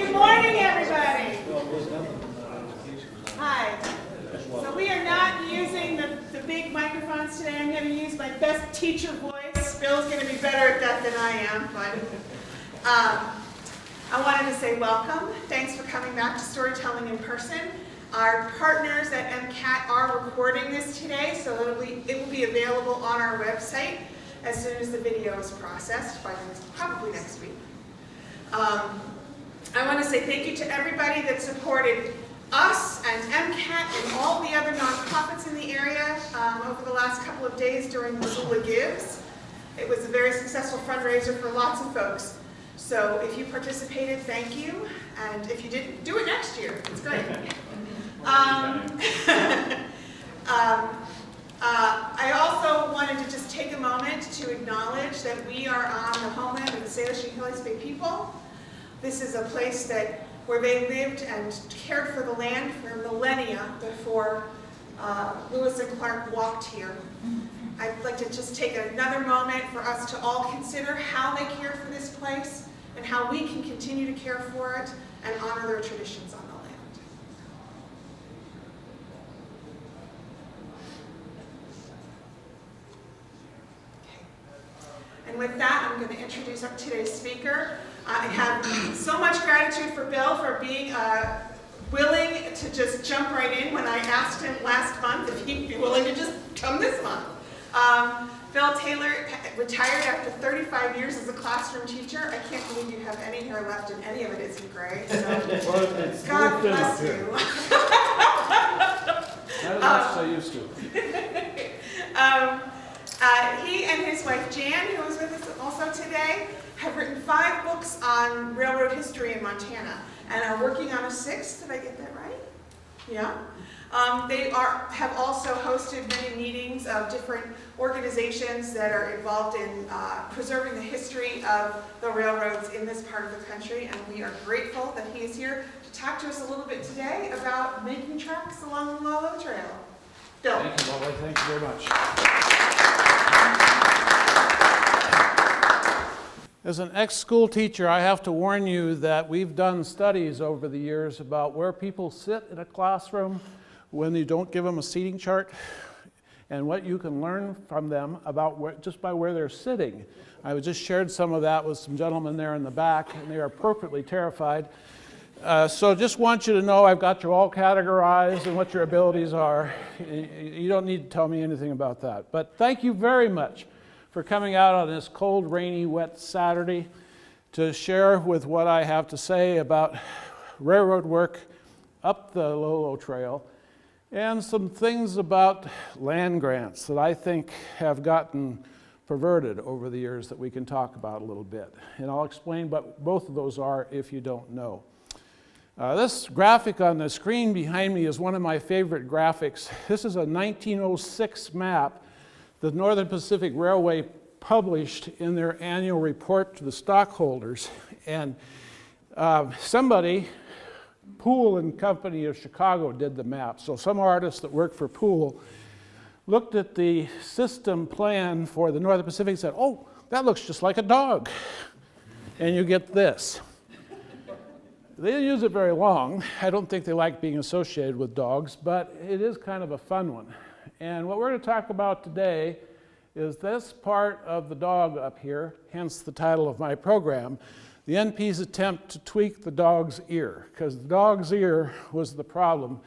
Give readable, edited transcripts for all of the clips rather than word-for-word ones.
Good morning, everybody. Hi. So we are not using the big microphones today. I'm going to use my best teacher voice. Bill's going to be better at that than I am. But I wanted to say welcome. Thanks for coming back to Storytelling in Person. Our partners at MCAT are recording this today, so it will be available on our website as soon as the video is processed, probably next week. I want to say thank you to everybody that supported us and MCAT and all the other nonprofits in the area over the last couple of days during Missoula Gives. It was a very successful fundraiser for lots of folks. So if you participated, thank you. And if you didn't, do it next year. It's great. I also wanted to just take a moment to acknowledge that we are on the homeland of the Salish and Gillespie people. This is a place where they lived and cared for the land for millennia before Lewis and Clark walked here. I'd like to just take another moment for us to all consider how they cared for this place and how we can continue to care for it and honor their traditions on the land. And with that, I'm going to introduce our today's speaker. I have so much gratitude for Bill for being willing to just jump right in when I asked him last month if he'd be willing to just come this month. Bill Taylor retired after 35 years as a classroom teacher. I can't believe you have any hair left and any of it isn't gray. So God bless you. Not as much as I used to. He and his wife Jan, who is with us also today, have written 5 books on railroad history in Montana and are working on a 6th. Did I get that right? Yeah. They have also hosted many meetings of different organizations that are involved in preserving the history of the railroads in this part of the country, and we are grateful that he is here to talk to us a little bit today about making tracks along the Lolo Trail. Bill. Thank you, Molly. Thank you very much. As an ex-school teacher, I have to warn you that we've done studies over the years about where people sit in a classroom when you don't give them a seating chart and what you can learn from them about just by where they're sitting. I just shared some of that with some gentlemen there in the back, and they are appropriately terrified. So just want you to know I've got you all categorized and what your abilities are. You don't need to tell me anything about that. But thank you very much for coming out on this cold, rainy, wet Saturday to share with what I have to say about railroad work up the Lolo Trail and some things about land grants that I think have gotten perverted over the years that we can talk about a little bit. And I'll explain what both of those are if you don't know. This graphic on the screen behind me is one of my favorite graphics. This is a 1906 map the Northern Pacific Railway published in their annual report to the stockholders. And somebody, Poole and Company of Chicago, did the map. So some artists that worked for Poole looked at the system plan for the Northern Pacific and said, oh, that looks just like a dog. And you get this. They didn't use it very long. I don't think they like being associated with dogs, but it is kind of a fun one. And what we're going to talk about today is this part of the dog up here, hence the title of my program, the NP's attempt to tweak the dog's ear, because the dog's ear was the problem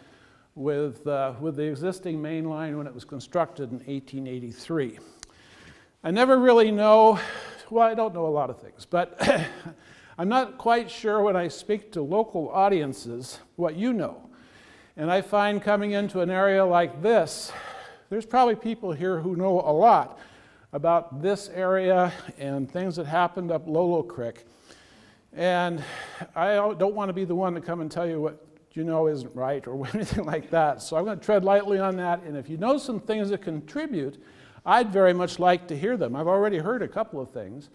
with the existing main line when it was constructed in 1883. I never really know, well, I don't know a lot of things, but I'm not quite sure when I speak to local audiences what you know. And I find coming into an area like this, there's probably people here who know a lot about this area and things that happened up Lolo Creek. And I don't want to be the one to come and tell you what you know isn't right or anything like that. So I'm going to tread lightly on that. And if you know some things that contribute, I'd very much like to hear them. I've already heard a couple of things.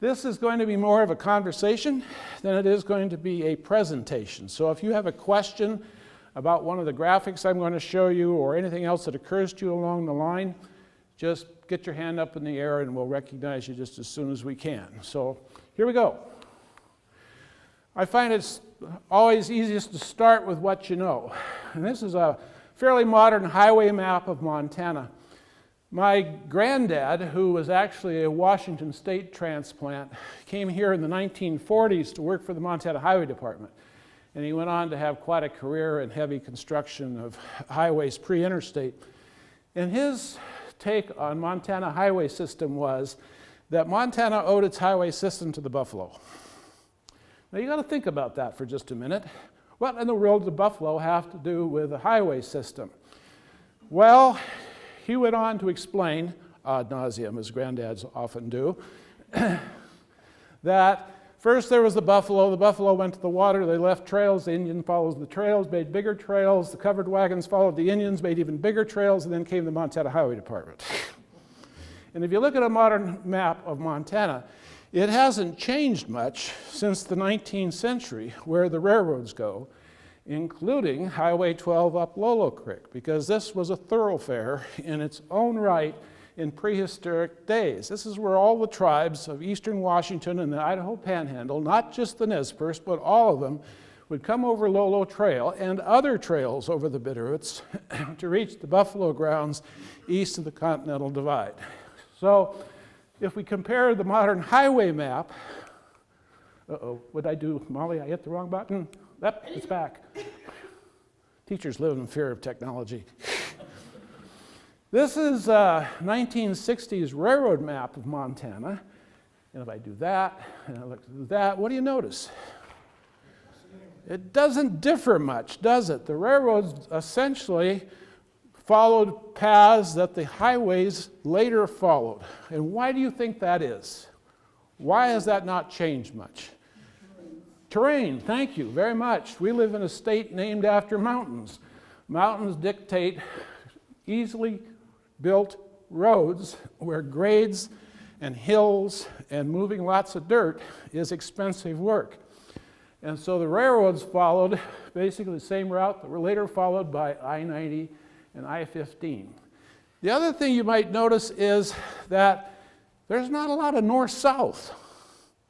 This is going to be more of a conversation than it is going to be a presentation. So if you have a question about one of the graphics I'm going to show you or anything else that occurs to you along the line, just get your hand up in the air and we'll recognize you just as soon as we can. So here we go. I find it's always easiest to start with what you know. And this is a fairly modern highway map of Montana. My granddad, who was actually a Washington State transplant, came here in the 1940s to work for the Montana Highway Department. And he went on to have quite a career in heavy construction of highways pre-interstate. And his take on Montana highway system was that Montana owed its highway system to the buffalo. Now you got to think about that for just a minute. What in the world does buffalo have to do with a highway system? Well, he went on to explain, ad nauseum, as granddads often do, that first there was the buffalo went to the water, they left trails, the Indian follows the trails, made bigger trails, the covered wagons followed the Indians, made even bigger trails, and then came the Montana Highway Department. And if you look at a modern map of Montana, it hasn't changed much since the 19th century where the railroads go, including Highway 12 up Lolo Creek, because this was a thoroughfare in its own right in prehistoric days. This is where all the tribes of eastern Washington and the Idaho Panhandle, not just the Nez Perce, but all of them, would come over Lolo Trail and other trails over the Bitterroots to reach the buffalo grounds east of the Continental Divide. So if we compare the modern highway map, what'd I do, Molly? I hit the wrong button? Yep, it's back. Teachers live in fear of technology. This is a 1960s railroad map of Montana. And if I do that, and I look through that, what do you notice? It doesn't differ much, does it? The railroads essentially followed paths that the highways later followed. And why do you think that is? Why has that not changed much? Terrain, thank you very much. We live in a state named after mountains. Mountains dictate easily built roads where grades and hills and moving lots of dirt is expensive work. And so the railroads followed basically the same route that were later followed by I-90 and I-15. The other thing you might notice is that there's not a lot of north-south.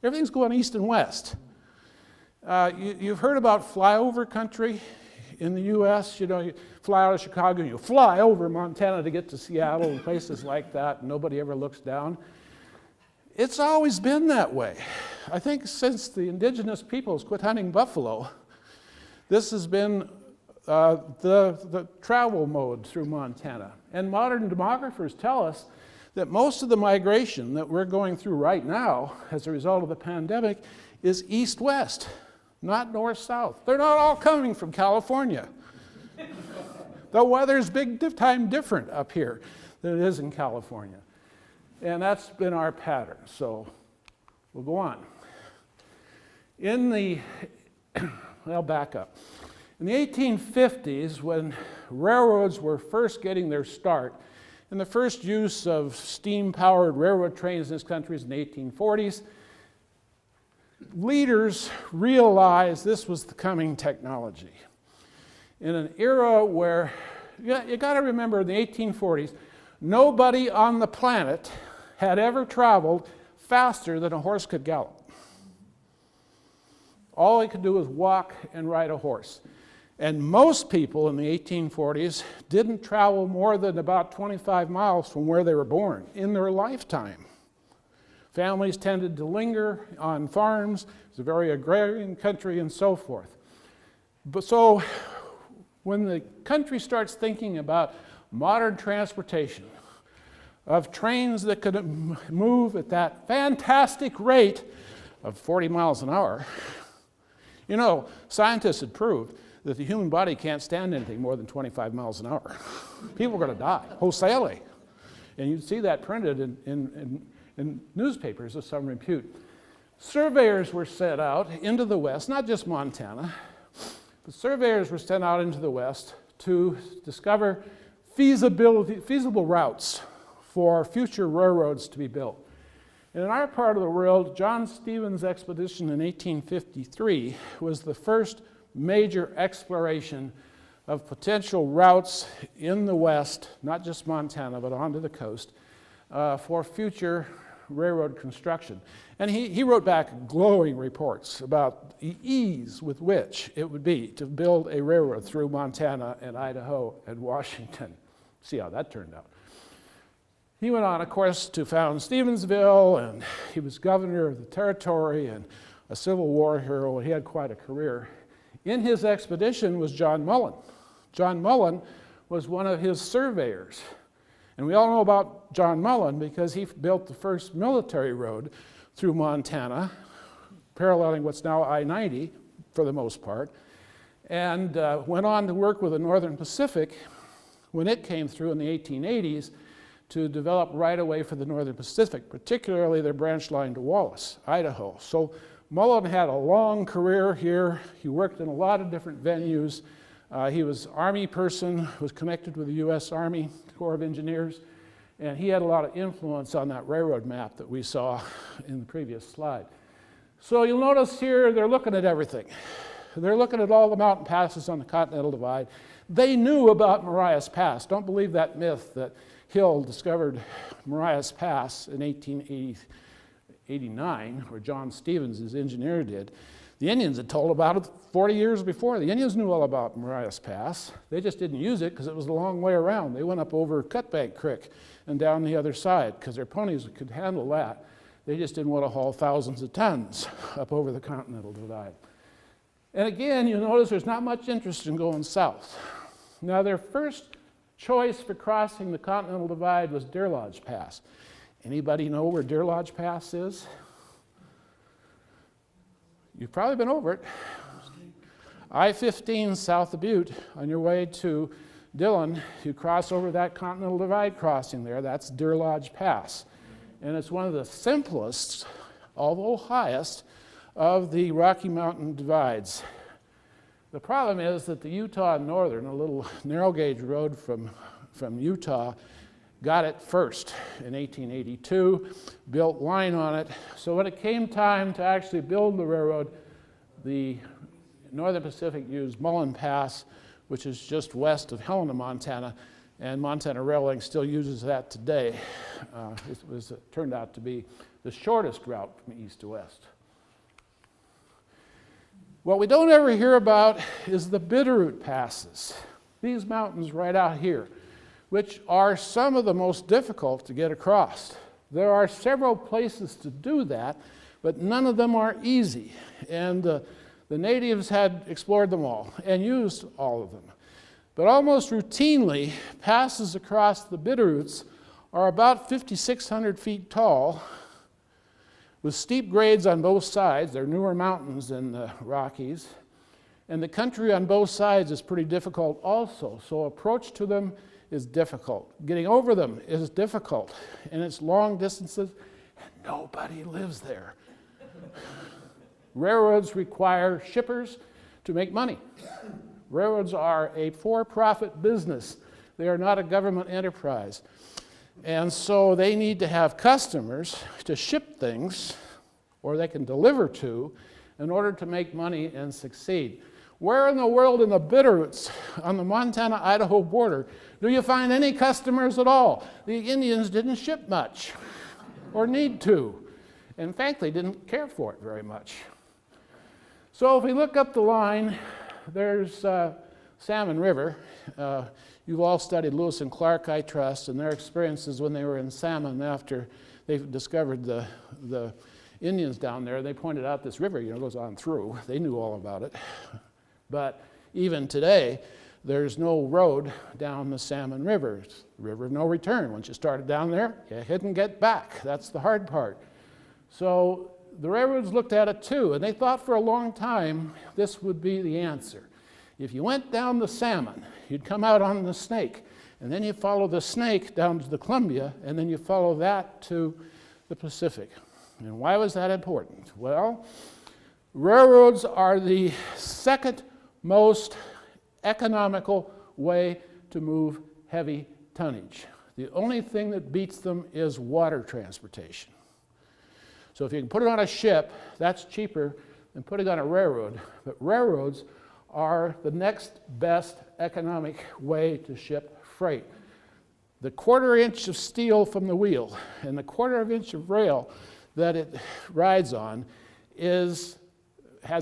Everything's going east and west. You've heard about flyover country in the U.S. You know, you fly out of Chicago and you fly over Montana to get to Seattle and places like that, and nobody ever looks down. It's always been that way. I think since the indigenous peoples quit hunting buffalo, this has been the travel mode through Montana. And modern demographers tell us that most of the migration that we're going through right now as a result of the pandemic is east-west, not north-south. They're not all coming from California. The weather's big time different up here than it is in California. And that's been our pattern, so we'll go on. I'll back up. In the 1850s, when railroads were first getting their start, and the first use of steam-powered railroad trains in this country is in the 1840s, leaders realized this was the coming technology. In an era where, you got to remember, in the 1840s, nobody on the planet had ever traveled faster than a horse could gallop. All he could do was walk and ride a horse. And most people in the 1840s didn't travel more than about 25 miles from where they were born in their lifetime. Families tended to linger on farms. It was a very agrarian country and so forth. But so when the country starts thinking about modern transportation, of trains that could move at that fantastic rate of 40 miles an hour, you know, scientists had proved that the human body can't stand anything more than 25 miles an hour. People are going to die, wholesale. And you'd see that printed in newspapers of some repute. Surveyors were sent out into the West, not just Montana, but surveyors were sent out into the West to discover feasible routes for future railroads to be built. And in our part of the world, John Stevens' expedition in 1853 was the first major exploration of potential routes in the West, not just Montana, but onto the coast, for future railroad construction. And he wrote back glowing reports about the ease with which it would be to build a railroad through Montana and Idaho and Washington. See how that turned out. He went on, of course, to found Stevensville, and he was governor of the territory and a Civil War hero, and he had quite a career. In his expedition was John Mullen. John Mullen was one of his surveyors. And we all know about John Mullen because he built the first military road through Montana, paralleling what's now I-90 for the most part, and went on to work with the Northern Pacific when it came through in the 1880s to develop right-of-way for the Northern Pacific, particularly their branch line to Wallace, Idaho. So Mullen had a long career here. He worked in a lot of different venues. He was Army person, was connected with the U.S. Army Corps of Engineers, and he had a lot of influence on that railroad map that we saw in the previous slide. So you'll notice here they're looking at everything. They're looking at all the mountain passes on the Continental Divide. They knew about Marias Pass. Don't believe that myth that Hill discovered Marias Pass in 1889, or John Stevens, his engineer, did. The Indians had told about it 40 years before. The Indians knew all about Marias Pass. They just didn't use it because it was a long way around. They went up over Cutbank Creek and down the other side because their ponies could handle that. They just didn't want to haul thousands of tons up over the Continental Divide. And again, you'll notice there's not much interest in going south. Now, their first choice for crossing the Continental Divide was Deer Lodge Pass. Anybody know where Deer Lodge Pass is? You've probably been over it. I-15 south of Butte, on your way to Dillon, you cross over that Continental Divide crossing there. That's Deer Lodge Pass. And it's one of the simplest, although highest, of the Rocky Mountain divides. The problem is that the Utah Northern, a little narrow gauge road from Utah, got it first in 1882, built line on it. So when it came time to actually build the railroad, the Northern Pacific used Mullen Pass, which is just west of Helena, Montana, and Montana Railway still uses that today. It turned out to be the shortest route from east to west. What we don't ever hear about is the Bitterroot Passes, these mountains right out here, which are some of the most difficult to get across. There are several places to do that, but none of them are easy. And the natives had explored them all and used all of them. But almost routinely, passes across the Bitterroots are about 5,600 feet tall, with steep grades on both sides. They're newer mountains than the Rockies. And the country on both sides is pretty difficult also, so approach to them is difficult. Getting over them is difficult, and it's long distances, and nobody lives there. Railroads require shippers to make money. Railroads are a for-profit business. They are not a government enterprise. And so they need to have customers to ship things, or they can deliver to, in order to make money and succeed. Where in the world in the Bitterroots on the Montana-Idaho border do you find any customers at all? The Indians didn't ship much or need to. In fact, they didn't care for it very much. So if we look up the line, there's Salmon River. You've all studied Lewis and Clark, I trust, and their experiences when they were in Salmon after they discovered the Indians down there. They pointed out this river, goes on through. They knew all about it. But even today, there's no road down the Salmon River. It's the river of no return. Once you started down there, you couldn't get back. That's the hard part. So the railroads looked at it too, and they thought for a long time this would be the answer. If you went down the Salmon, you'd come out on the Snake, and then you follow the Snake down to the Columbia, and then you follow that to the Pacific. And why was that important? Well, railroads are the second most economical way to move heavy tonnage. The only thing that beats them is water transportation. So if you can put it on a ship, that's cheaper than putting it on a railroad. But railroads are the next best economic way to ship freight. the 1/4 inch of steel from the wheel and the 1/4 inch of rail that it rides on has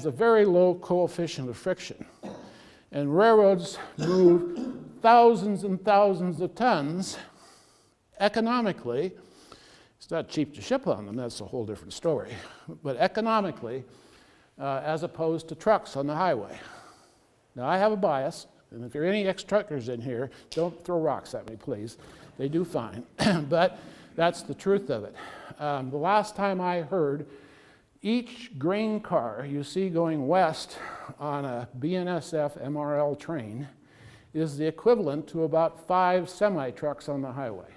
a very low coefficient of friction. And railroads move thousands and thousands of tons economically. It's not cheap to ship on them, that's a whole different story. But economically, as opposed to trucks on the highway. Now, I have a bias, and if there are any ex-truckers in here, don't throw rocks at me, please. They do fine, but that's the truth of it. The last time I heard, each grain car you see going west on a BNSF MRL train is the equivalent to about 5 semi-trucks on the highway.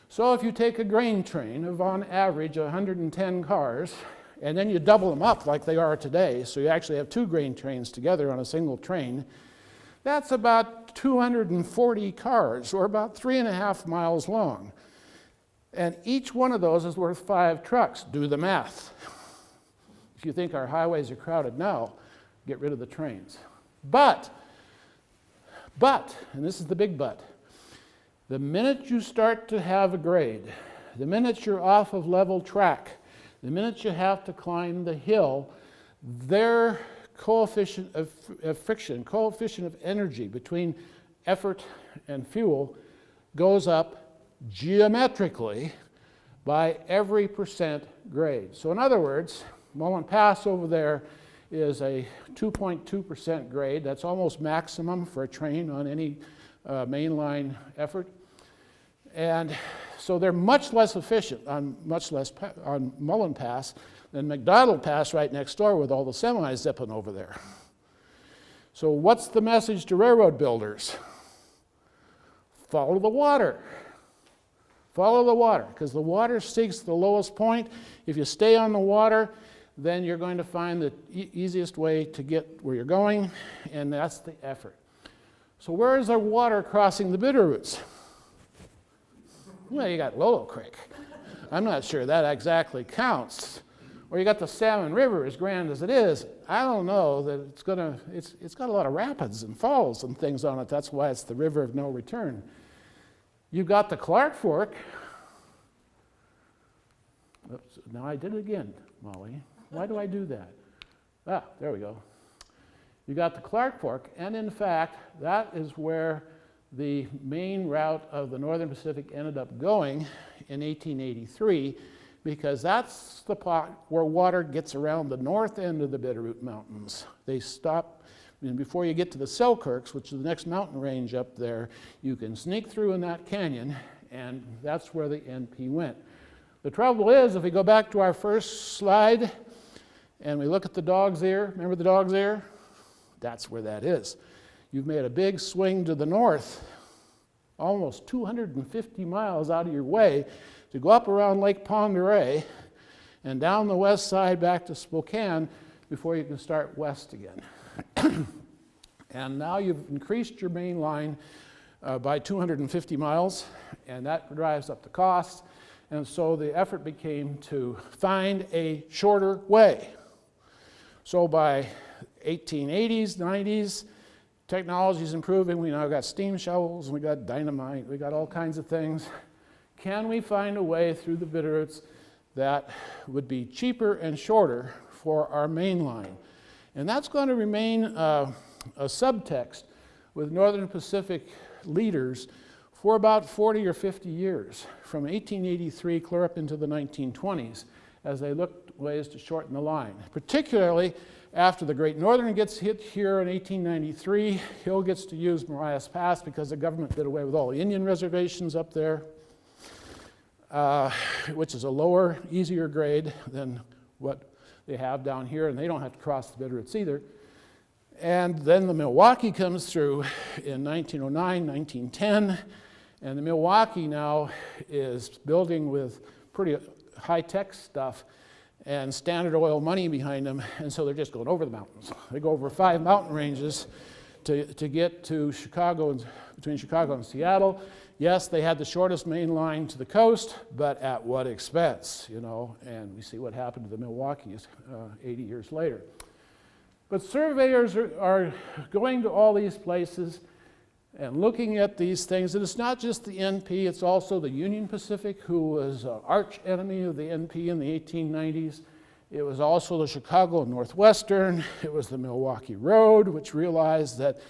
So if you take a grain train of on average 110 cars, and then you double them up like they are today, so you actually have 2 grain trains together on a single train, that's about 240 cars, or about 3.5 miles long. And each one of those is worth 5 trucks. Do the math. If you think our highways are crowded now, get rid of the trains. But, and this is the big but, the minute you start to have a grade, the minute you're off of level track, the minute you have to climb the hill, their coefficient of friction, coefficient of energy between effort and fuel goes up geometrically by every % grade. So in other words, Mullen Pass over there is a 2.2% grade. That's almost maximum for a train on any mainline effort. And so they're much less efficient on Mullen Pass than McDonald Pass right next door with all the semis zipping over there. So what's the message to railroad builders? Follow the water. Follow the water, because the water seeks the lowest point. If you stay on the water, then you're going to find the easiest way to get where you're going, and that's the effort. So where is our water crossing the Bitterroots? Well, you got Lolo Creek. I'm not sure that exactly counts. Or you got the Salmon River, as grand as it is. I don't know that it's got a lot of rapids and falls and things on it. That's why it's the river of no return. You've got the Clark Fork. Oops, now I did it again, Molly. Why do I do that? Ah, there we go. You got the Clark Fork, and in fact, that is where the main route of the Northern Pacific ended up going in 1883, because that's the part where water gets around the north end of the Bitterroot Mountains. They stop, and before you get to the Selkirks, which is the next mountain range up there, you can sneak through in that canyon, and that's where the NP went. The trouble is, if we go back to our first slide, and we look at the Dog's Ear, remember the Dog's Ear? That's where that is. You've made a big swing to the north, almost 250 miles out of your way to go up around Lake Pend Oreille and down the west side back to Spokane before you can start west again. And now you've increased your main line by 250 miles, and that drives up the cost. And so the effort became to find a shorter way. So by 1880s, 90s, technology is improving. We now got steam shovels, we got dynamite, we got all kinds of things. Can we find a way through the Bitterroots that would be cheaper and shorter for our main line? And that's going to remain a subtext with Northern Pacific leaders for about 40 or 50 years, from 1883 clear up into the 1920s, as they looked ways to shorten the line. Particularly after the Great Northern gets hit here in 1893, Hill gets to use Marias Pass because the government did away with all the Indian reservations up there, which is a lower, easier grade than what they have down here, and they don't have to cross the Bitterroots either. And then the Milwaukee comes through in 1909, 1910, and the Milwaukee now is building with pretty high-tech stuff and Standard Oil money behind them, and so they're just going over the mountains. They go over 5 mountain ranges to get to Chicago, between Chicago and Seattle. Yes, they had the shortest main line to the coast, but at what expense, you know? And we see what happened to the Milwaukees 80 years later. But surveyors are going to all these places and looking at these things. And it's not just the NP, it's also the Union Pacific, who was an arch enemy of the NP in the 1890s. It was also the Chicago Northwestern. It was the Milwaukee Road, which realized that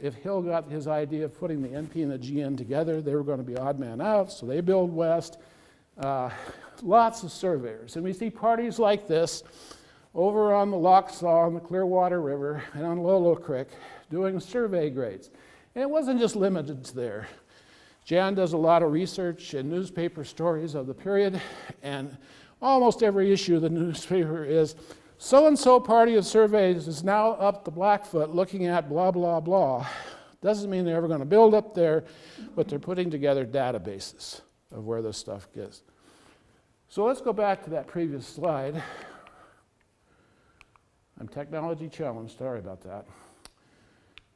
if Hill got his idea of putting the NP and the GN together, they were going to be odd man out, so they build west. Lots of surveyors. And we see parties like this over on the Lochsaw, on the Clearwater River, and on Lolo Creek, doing survey grades. And it wasn't just limited to there. Jan does a lot of research and newspaper stories of the period, and almost every issue of the newspaper is, so-and-so party of surveys is now up the Blackfoot looking at blah, blah, blah. Doesn't mean they're ever going to build up there, but they're putting together databases of where this stuff gets. So let's go back to that previous slide. I'm technology challenged, sorry about that.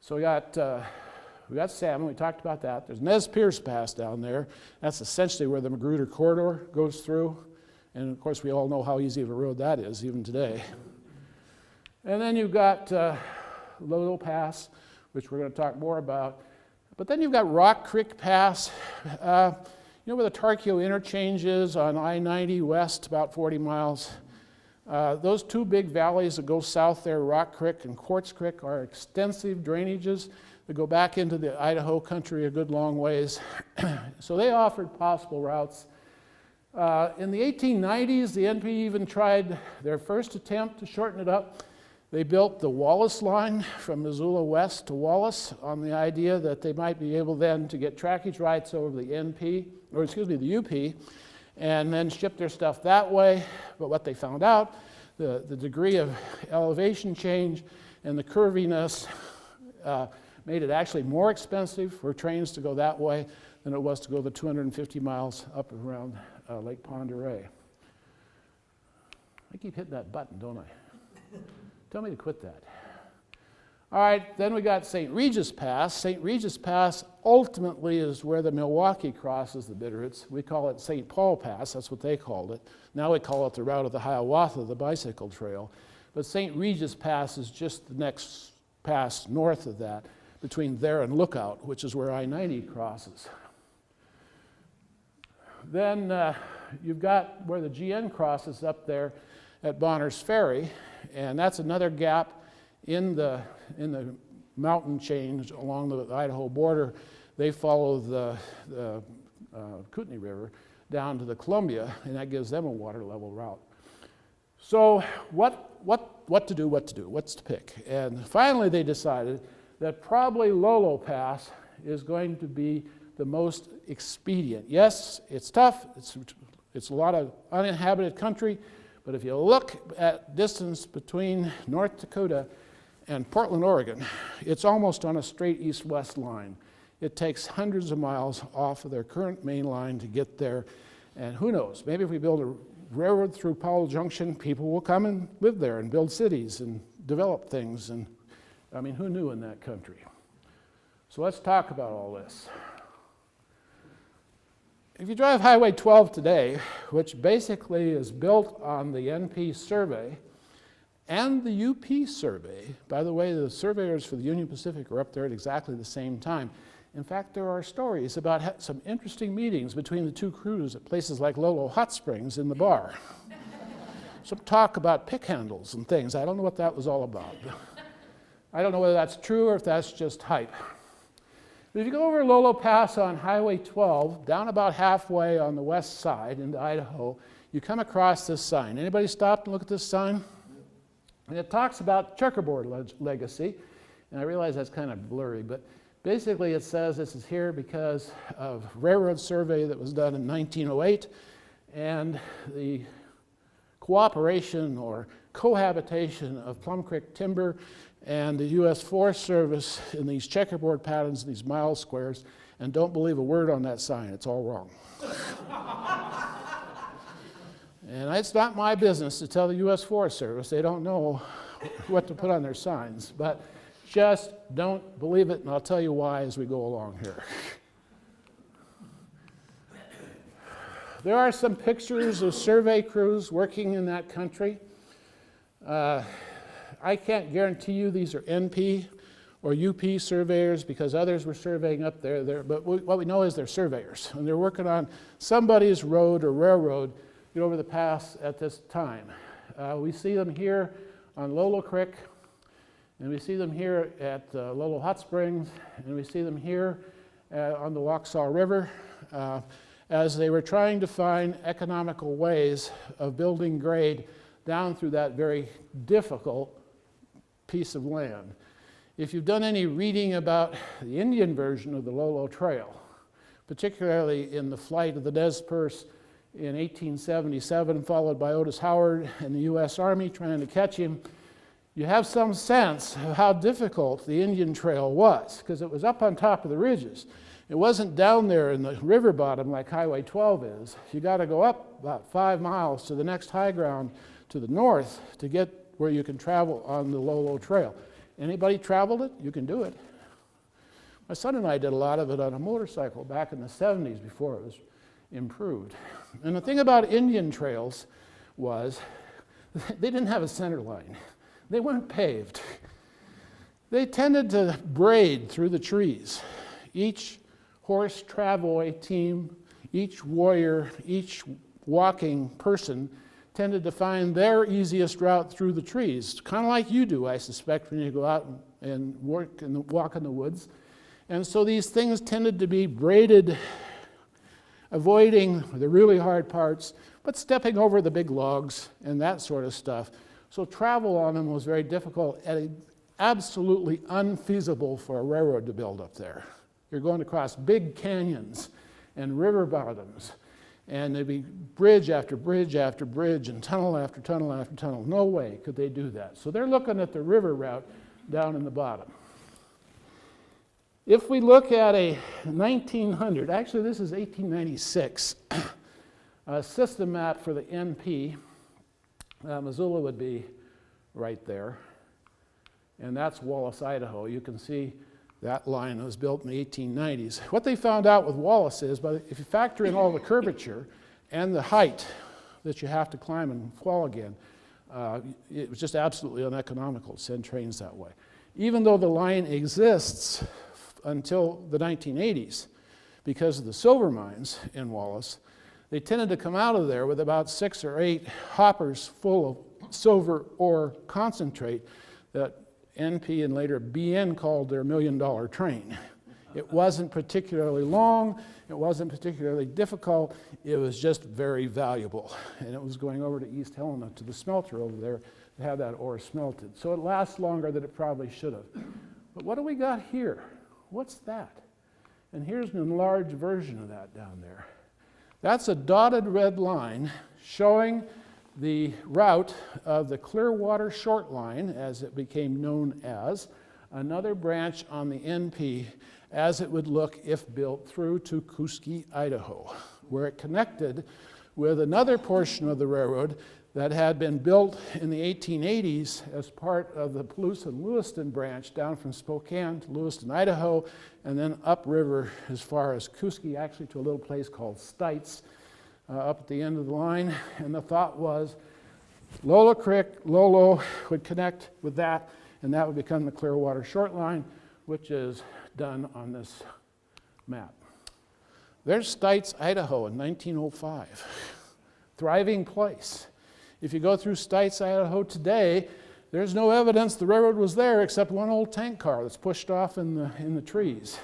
So we got salmon, we talked about that. There's Nez Perce Pass down there. That's essentially where the Magruder Corridor goes through. And of course, we all know how easy of a road that is, even today. And then you've got Lolo Pass, which we're going to talk more about. But then you've got Rock Creek Pass, you know where the Tarkio interchange is on I-90 west, about 40 miles. Those two big valleys that go south there, Rock Creek and Quartz Creek, are extensive drainages that go back into the Idaho country a good long ways. So they offered possible routes. In the 1890s, the NP even tried their first attempt to shorten it up. They built the Wallace line from Missoula west to Wallace on the idea that they might be able then to get trackage rights over the the UP, and then ship their stuff that way. But what they found out, the degree of elevation change and the curviness made it actually more expensive for trains to go that way than it was to go the 250 miles up around Lake Pend Oreille. I keep hitting that button, don't I? Tell me to quit that. All right, then we got St. Regis Pass. St. Regis Pass ultimately is where the Milwaukee crosses the Bitterroots. We call it St. Paul Pass, that's what they called it. Now we call it the Route of the Hiawatha, the bicycle trail. But St. Regis Pass is just the next pass north of that, between there and Lookout, which is where I-90 crosses. Then you've got where the GN crosses up there at Bonner's Ferry, and that's another gap in the mountain chain along the Idaho border. They follow the Kootenai River down to the Columbia, and that gives them a water level route. So what to do, what's to pick? And finally they decided that probably Lolo Pass is going to be the most expedient. Yes, it's tough, it's a lot of uninhabited country, but if you look at distance between North Dakota and Portland, Oregon, it's almost on a straight east-west line. It takes hundreds of miles off of their current main line to get there, and who knows, maybe if we build a railroad through Powell Junction, people will come and live there and build cities and develop things, and I mean, who knew in that country? So let's talk about all this. If you drive Highway 12 today, which basically is built on the NP survey and the UP survey, by the way, the surveyors for the Union Pacific are up there at exactly the same time. In fact, there are stories about some interesting meetings between the two crews at places like Lolo Hot Springs in the bar. Some talk about pick handles and things. I don't know what that was all about. I don't know whether that's true or if that's just hype. But if you go over Lolo Pass on Highway 12, down about halfway on the west side into Idaho, you come across this sign. Anybody stop and look at this sign? And it talks about checkerboard legacy. And I realize that's kind of blurry, but basically it says this is here because of railroad survey that was done in 1908 and the cooperation or cohabitation of Plum Creek timber and the U.S. Forest Service in these checkerboard patterns, these mile squares, and don't believe a word on that sign, it's all wrong. And it's not my business to tell the U.S. Forest Service, they don't know what to put on their signs, but just don't believe it, and I'll tell you why as we go along here. There are some pictures of survey crews working in that country. I can't guarantee you these are NP or UP surveyors, because others were surveying up there. But what we know is they're surveyors, and they're working on somebody's road or railroad over the pass at this time. We see them here on Lolo Creek, and we see them here at Lolo Hot Springs, and we see them here on the Waxhaw River as they were trying to find economical ways of building grade down through that very difficult piece of land. If you've done any reading about the Indian version of the Lolo Trail, particularly in the flight of the Nez Perce in 1877, followed by Otis Howard and the U.S. Army trying to catch him, you have some sense of how difficult the Indian Trail was, because it was up on top of the ridges. It wasn't down there in the river bottom like Highway 12 is. You got to go up about 5 miles to the next high ground to the north to get where you can travel on the Lolo Trail. Anybody traveled it? You can do it. My son and I did a lot of it on a motorcycle back in the 70s before it was improved. And the thing about Indian trails was they didn't have a center line. They weren't paved. They tended to braid through the trees. Each horse travois team, each warrior, each walking person tended to find their easiest route through the trees, kind of like you do, I suspect, when you go out and walk in the woods. And so these things tended to be braided, avoiding the really hard parts, but stepping over the big logs and that sort of stuff. So travel on them was very difficult and absolutely unfeasible for a railroad to build up there. You're going across big canyons and river bottoms, and there'd be bridge after bridge after bridge and tunnel after tunnel after tunnel. No way could they do that. So they're looking at the river route down in the bottom. If we look at a 1900, actually this is 1896, a system map for the NP, Missoula would be right there, and that's Wallace, Idaho. You can see that line was built in the 1890s. What they found out with Wallace is, but if you factor in all the curvature and the height that you have to climb and fall again, it was just absolutely uneconomical to send trains that way. Even though the line exists until the 1980s, because of the silver mines in Wallace, they tended to come out of there with about 6 or 8 hoppers full of silver ore concentrate that NP and later BN called their $1 million train. It wasn't particularly long, it wasn't particularly difficult, it was just very valuable. And it was going over to East Helena to the smelter over there to have that ore smelted. So it lasts longer than it probably should have. But what do we got here? What's that? And here's an enlarged version of that down there. That's a dotted red line showing the route of the Clearwater Short Line, as it became known as, another branch on the NP as it would look if built through to Kooskia, Idaho, where it connected with another portion of the railroad that had been built in the 1880s as part of the Palouse and Lewiston branch down from Spokane to Lewiston, Idaho, and then upriver as far as Kooskia, actually to a little place called Stites, up at the end of the line. And the thought was Lolo Creek, Lolo would connect with that, and that would become the Clearwater Short Line, which is done on this map. There's Stites, Idaho in 1905. Thriving place. If you go through Stites, Idaho today, there's no evidence the railroad was there except one old tank car that's pushed off in the trees.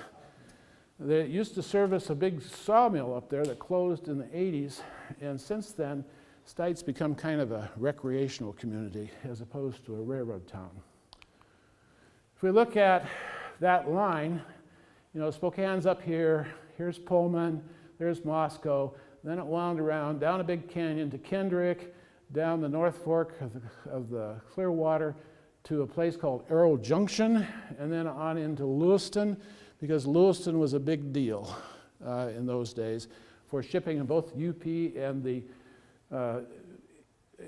They used to service a big sawmill up there that closed in the 80s, and since then, Stites become kind of a recreational community as opposed to a railroad town. If we look at that line, Spokane's up here, here's Pullman, there's Moscow, then it wound around down a big canyon to Kendrick, down the North Fork of the Clearwater to a place called Arrow Junction, and then on into Lewiston, because Lewiston was a big deal in those days for shipping, and both UP and the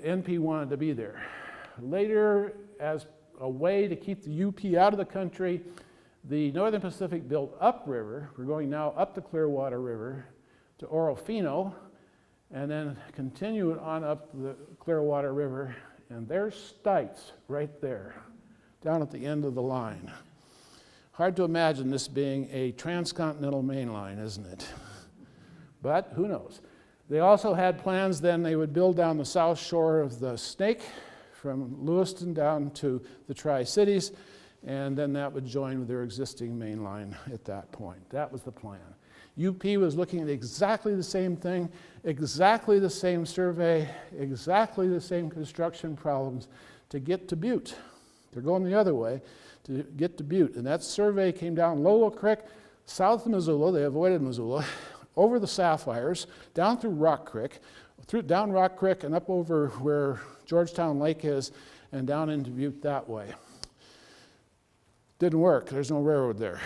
NP wanted to be there. Later, as a way to keep the UP out of the country, the Northern Pacific built upriver. We're going now up the Clearwater River to Orofino, and then continue on up the Clearwater River, and there's Stites right there, down at the end of the line. Hard to imagine this being a transcontinental main line, isn't it? But who knows? They also had plans then they would build down the south shore of the Snake from Lewiston down to the Tri-Cities, and then that would join with their existing main line at that point. That was the plan. UP was looking at exactly the same thing, exactly the same survey, exactly the same construction problems to get to Butte. They're going the other way to get to Butte. And that survey came down Lolo Creek, south of Missoula, they avoided Missoula, over the Sapphires, down through Rock Creek, down Rock Creek and up over where Georgetown Lake is, and down into Butte that way. Didn't work. There's no railroad there.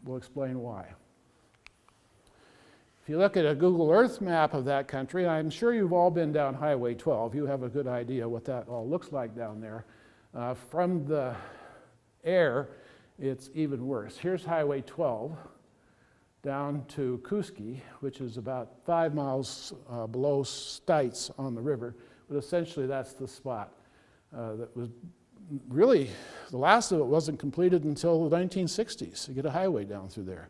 We'll explain why. If you look at a Google Earth map of that country, I'm sure you've all been down Highway 12. You have a good idea what that all looks like down there. From the air, it's even worse. Here's Highway 12 down to Kuski, which is about 5 miles below Stites on the river. But essentially, that's the spot that was really, the last of it wasn't completed until the 1960s to get a highway down through there.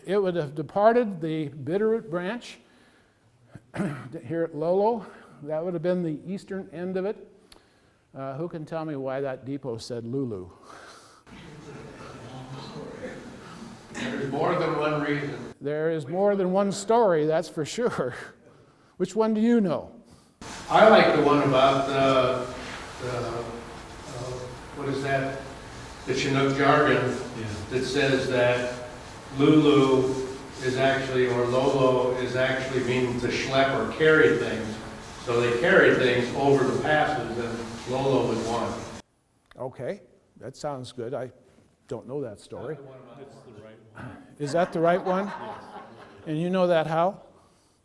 It would have departed the Bitterroot branch here at Lolo. That would have been the eastern end of it. Who can tell me why that depot said Lulu? There's more than one reason. There is more than one story, that's for sure. Which one do you know? I like the one about what is that? The Chinook jargon that says that Lulu is actually, or Lolo is actually meaning to schlep or carry things. So they carry things over the passes, and Lolo was one. Okay, that sounds good. I don't know that story. It's the right one. Is that the right one? And you know that how?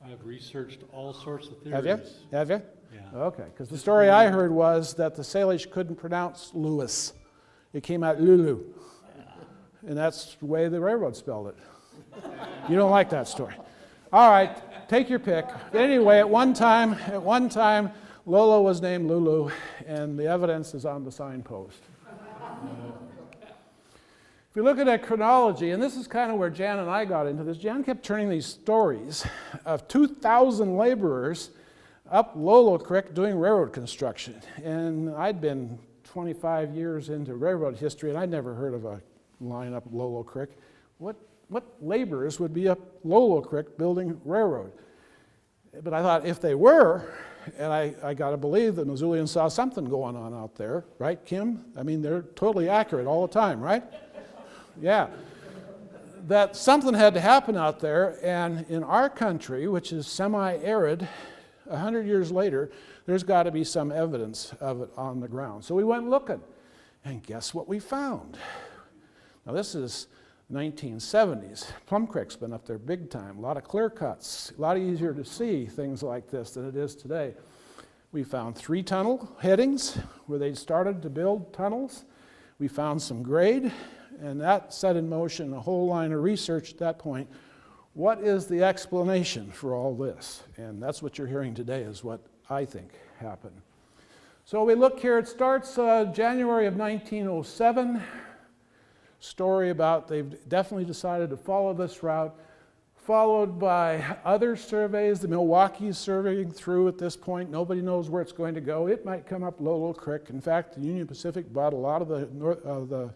I've researched all sorts of theories. Have you? Have you? Yeah. Okay, because the story I heard was that the Salish couldn't pronounce Lewis. It came out Lulu. And that's the way the railroad spelled it. You don't like that story. All right, take your pick. Anyway, at one time, Lolo was named Lulu, and the evidence is on the signpost. If you look at that chronology, and this is kind of where Jan and I got into this, Jan kept turning these stories of 2,000 laborers up Lolo Creek doing railroad construction. And I'd been 25 years into railroad history, and I'd never heard of a line up Lolo Creek. What laborers would be up Lolo Creek building railroad? But I thought if they were, and I got to believe the Missoulians saw something going on out there, right, Kim? I mean, they're totally accurate all the time, right? Yeah. That something had to happen out there, and in our country, which is semi-arid, 100 years later, there's got to be some evidence of it on the ground. So we went looking, and guess what we found? Now this is 1970s. Plum Creek's been up there big time. A lot of clear cuts, a lot easier to see things like this than it is today. We found 3 tunnel headings where they'd started to build tunnels. We found some grade, and that set in motion a whole line of research at that point. What is the explanation for all this? And that's what you're hearing today is what I think happened. So we look here, it starts January of 1907. Story about they've definitely decided to follow this route, followed by other surveys. The Milwaukee's surveying through at this point. Nobody knows where it's going to go. It might come up Lolo Creek. In fact, the Union Pacific bought a lot of the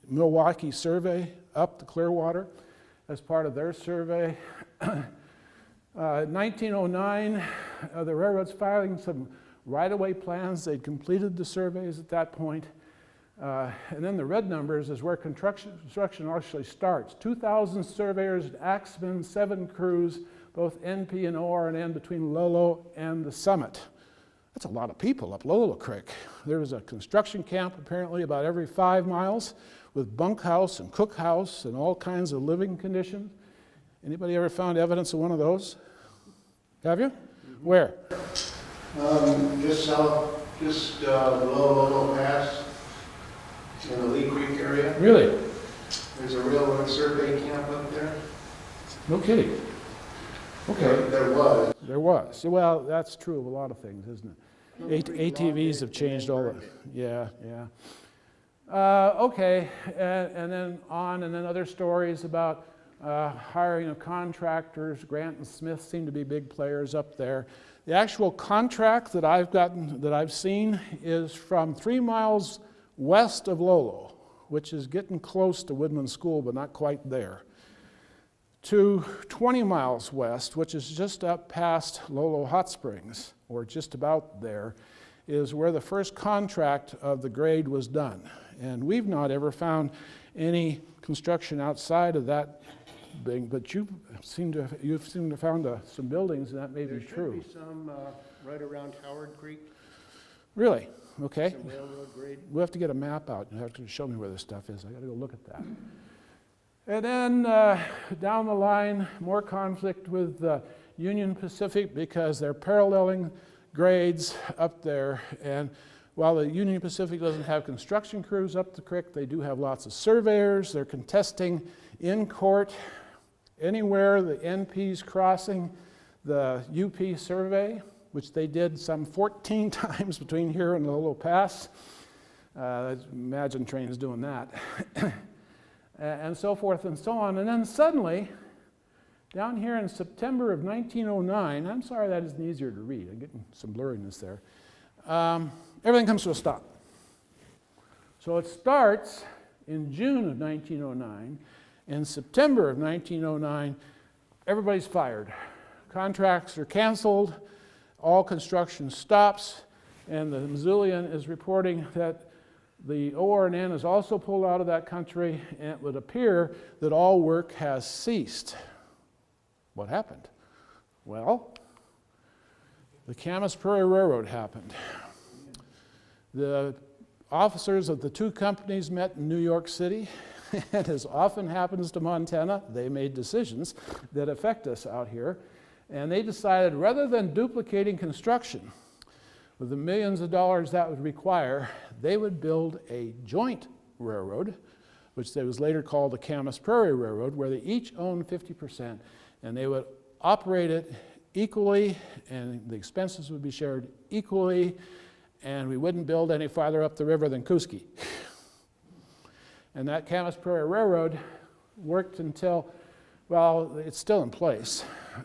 Milwaukee survey up the Clearwater as part of their survey. 1909, the railroad's filing some right-of-way plans. They'd completed the surveys at that point. And then the red numbers is where construction actually starts. 2,000 surveyors, axemen, 7 crews, both NP and OR&N between Lolo and the summit. That's a lot of people up Lolo Creek. There was a construction camp apparently about every 5 miles with bunkhouse and cookhouse and all kinds of living conditions. Anybody ever found evidence of one of those? Have you? Where? Just south, below Lolo Pass, in the Lee Creek area. Really? There's a railroad survey camp up there. No kidding. Okay. There was. There was. Well, that's true of a lot of things, isn't it? ATVs have changed all the, yeah. Okay, and then on, and then other stories about hiring of contractors. Grant and Smith seem to be big players up there. The actual contract that I've seen is from 3 miles west of Lolo, which is getting close to Woodman School, but not quite there, to 20 miles west, which is just up past Lolo Hot Springs, or just about there, is where the first contract of the grade was done. And we've not ever found any construction outside of that thing, but you've seemed to have found some buildings, and that may be true. There should be some right around Howard Creek, Really? Okay. some railroad grade. We'll have to get a map out. You have to show me where this stuff is. I got to go look at that. And then down the line, more conflict with Union Pacific because they're paralleling grades up there. And while the Union Pacific doesn't have construction crews up the creek, they do have lots of surveyors. They're contesting in court anywhere the NP's crossing the UP survey, which they did some 14 times between here and Lolo Pass. Imagine trains doing that. And so forth and so on. And then suddenly, down here in September of 1909, I'm sorry that isn't easier to read, I'm getting some blurriness there, everything comes to a stop. So it starts in June of 1909. In September of 1909, everybody's fired. Contracts are canceled, all construction stops, and the Missoulian is reporting that the ORNN is also pulled out of that country, and it would appear that all work has ceased. What happened? Well, the Camas Prairie Railroad happened. The officers of the two companies met in New York City, and as often happens to Montana, they made decisions that affect us out here, and they decided rather than duplicating construction with the millions of dollars that would require, they would build a joint railroad, which was later called the Camas Prairie Railroad, where they each owned 50%, and they would operate it equally, and the expenses would be shared equally, and we wouldn't build any farther up the river than Kooskie. And that Camas Prairie Railroad worked until, well, it's still in place.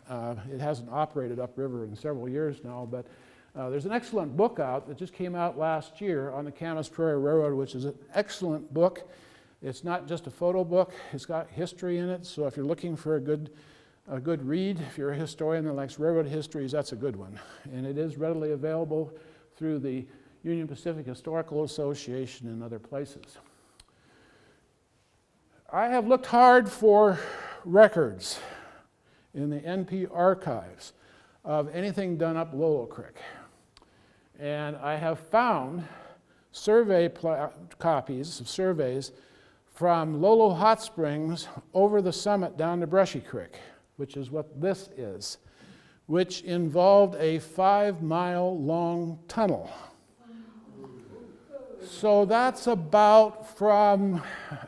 It hasn't operated upriver in several years now, but there's an excellent book out that just came out last year on the Camas Prairie Railroad, which is an excellent book. It's not just a photo book, it's got history in it, so if you're looking for a good read, if you're a historian that likes railroad histories, that's a good one. And it is readily available through the Union Pacific Historical Association and other places. I have looked hard for records in the NP archives of anything done up Lolo Creek. And I have found copies of surveys from Lolo Hot Springs over the summit down to Brushy Creek, which is what this is, which involved a 5-mile-long tunnel. So that's about from,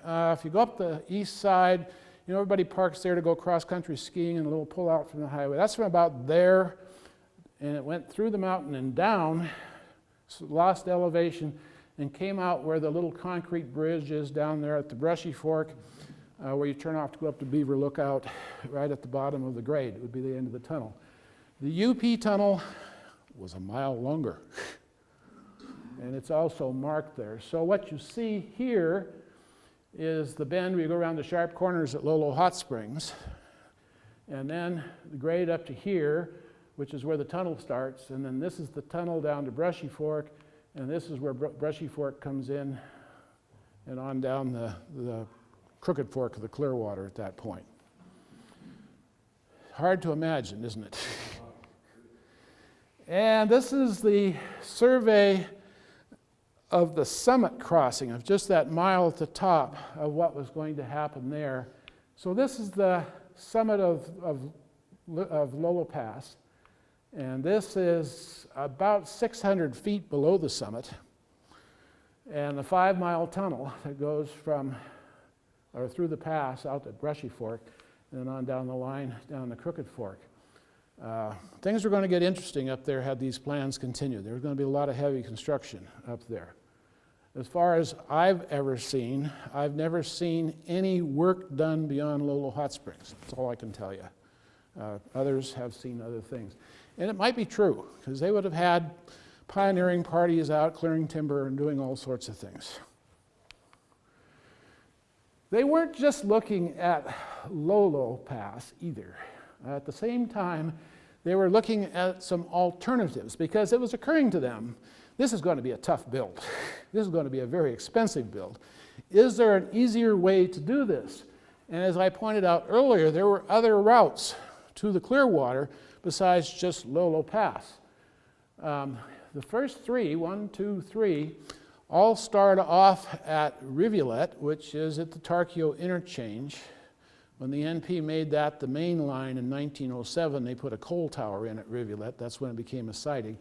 if you go up the east side, you know, everybody parks there to go cross-country skiing and a little pull-out from the highway. That's from about there, and it went through the mountain and down, lost elevation, and came out where the little concrete bridge is down there at the Brushy Fork, where you turn off to go up to Beaver Lookout, right at the bottom of the grade. It would be the end of the tunnel. The UP tunnel was a mile longer, and it's also marked there. So what you see here is the bend where you go around the sharp corners at Lolo Hot Springs, and then the grade up to here, which is where the tunnel starts, and then this is the tunnel down to Brushy Fork, and this is where Brushy Fork comes in and on down the Crooked Fork of the Clearwater at that point. Hard to imagine, isn't it? And this is the survey of the summit crossing, of just that mile at the top of what was going to happen there. So this is the summit of Lolo Pass, and this is about 600 feet below the summit, and the 5-mile tunnel that goes from, or through the pass out at Brushy Fork, and then on down the line, down the Crooked Fork. Things were going to get interesting up there had these plans continued. There was going to be a lot of heavy construction up there. As far as I've ever seen, I've never seen any work done beyond Lolo Hot Springs. That's all I can tell you. Others have seen other things. And it might be true, because they would have had pioneering parties out clearing timber and doing all sorts of things. They weren't just looking at Lolo Pass either. At the same time, they were looking at some alternatives, because it was occurring to them, this is going to be a tough build. This is going to be a very expensive build. Is there an easier way to do this? And as I pointed out earlier, there were other routes to the Clearwater besides just Lolo Pass. The first three, 1, 2, 3, all start off at Rivulet, which is at the Tarkio interchange. When the NP made that the main line in 1907, they put a coal tower in at Rivulet. That's when it became a siding.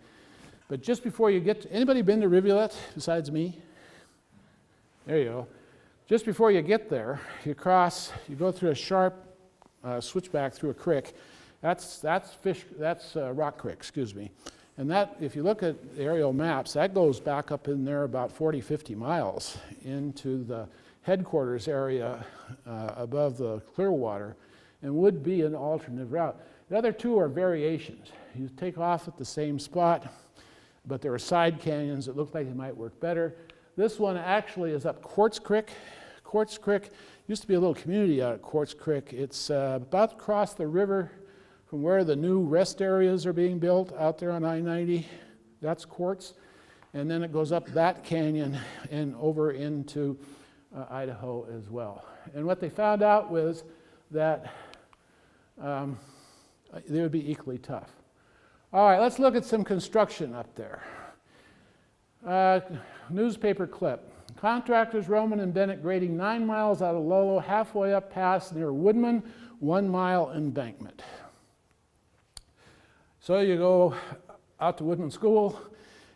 But just before you get to, anybody been to Rivulet besides me? There you go. Just before you get there, you go through a sharp switchback through a creek. That's Rock Creek, excuse me. And that, if you look at the aerial maps, that goes back up in there about 40, 50 miles into the headquarters area above the Clearwater, and would be an alternative route. The other two are variations. You take off at the same spot, but there are side canyons that look like they might work better. This one actually is up Quartz Creek. Quartz Creek used to be a little community out at Quartz Creek. It's about across the river from where the new rest areas are being built out there on I-90. That's Quartz. And then it goes up that canyon and over into Idaho as well. And what they found out was that they would be equally tough. All right, let's look at some construction up there. Newspaper clip. Contractors Roman and Bennett grading 9 miles out of Lolo, halfway up pass near Woodman, 1 mile embankment. So you go out to Woodman School,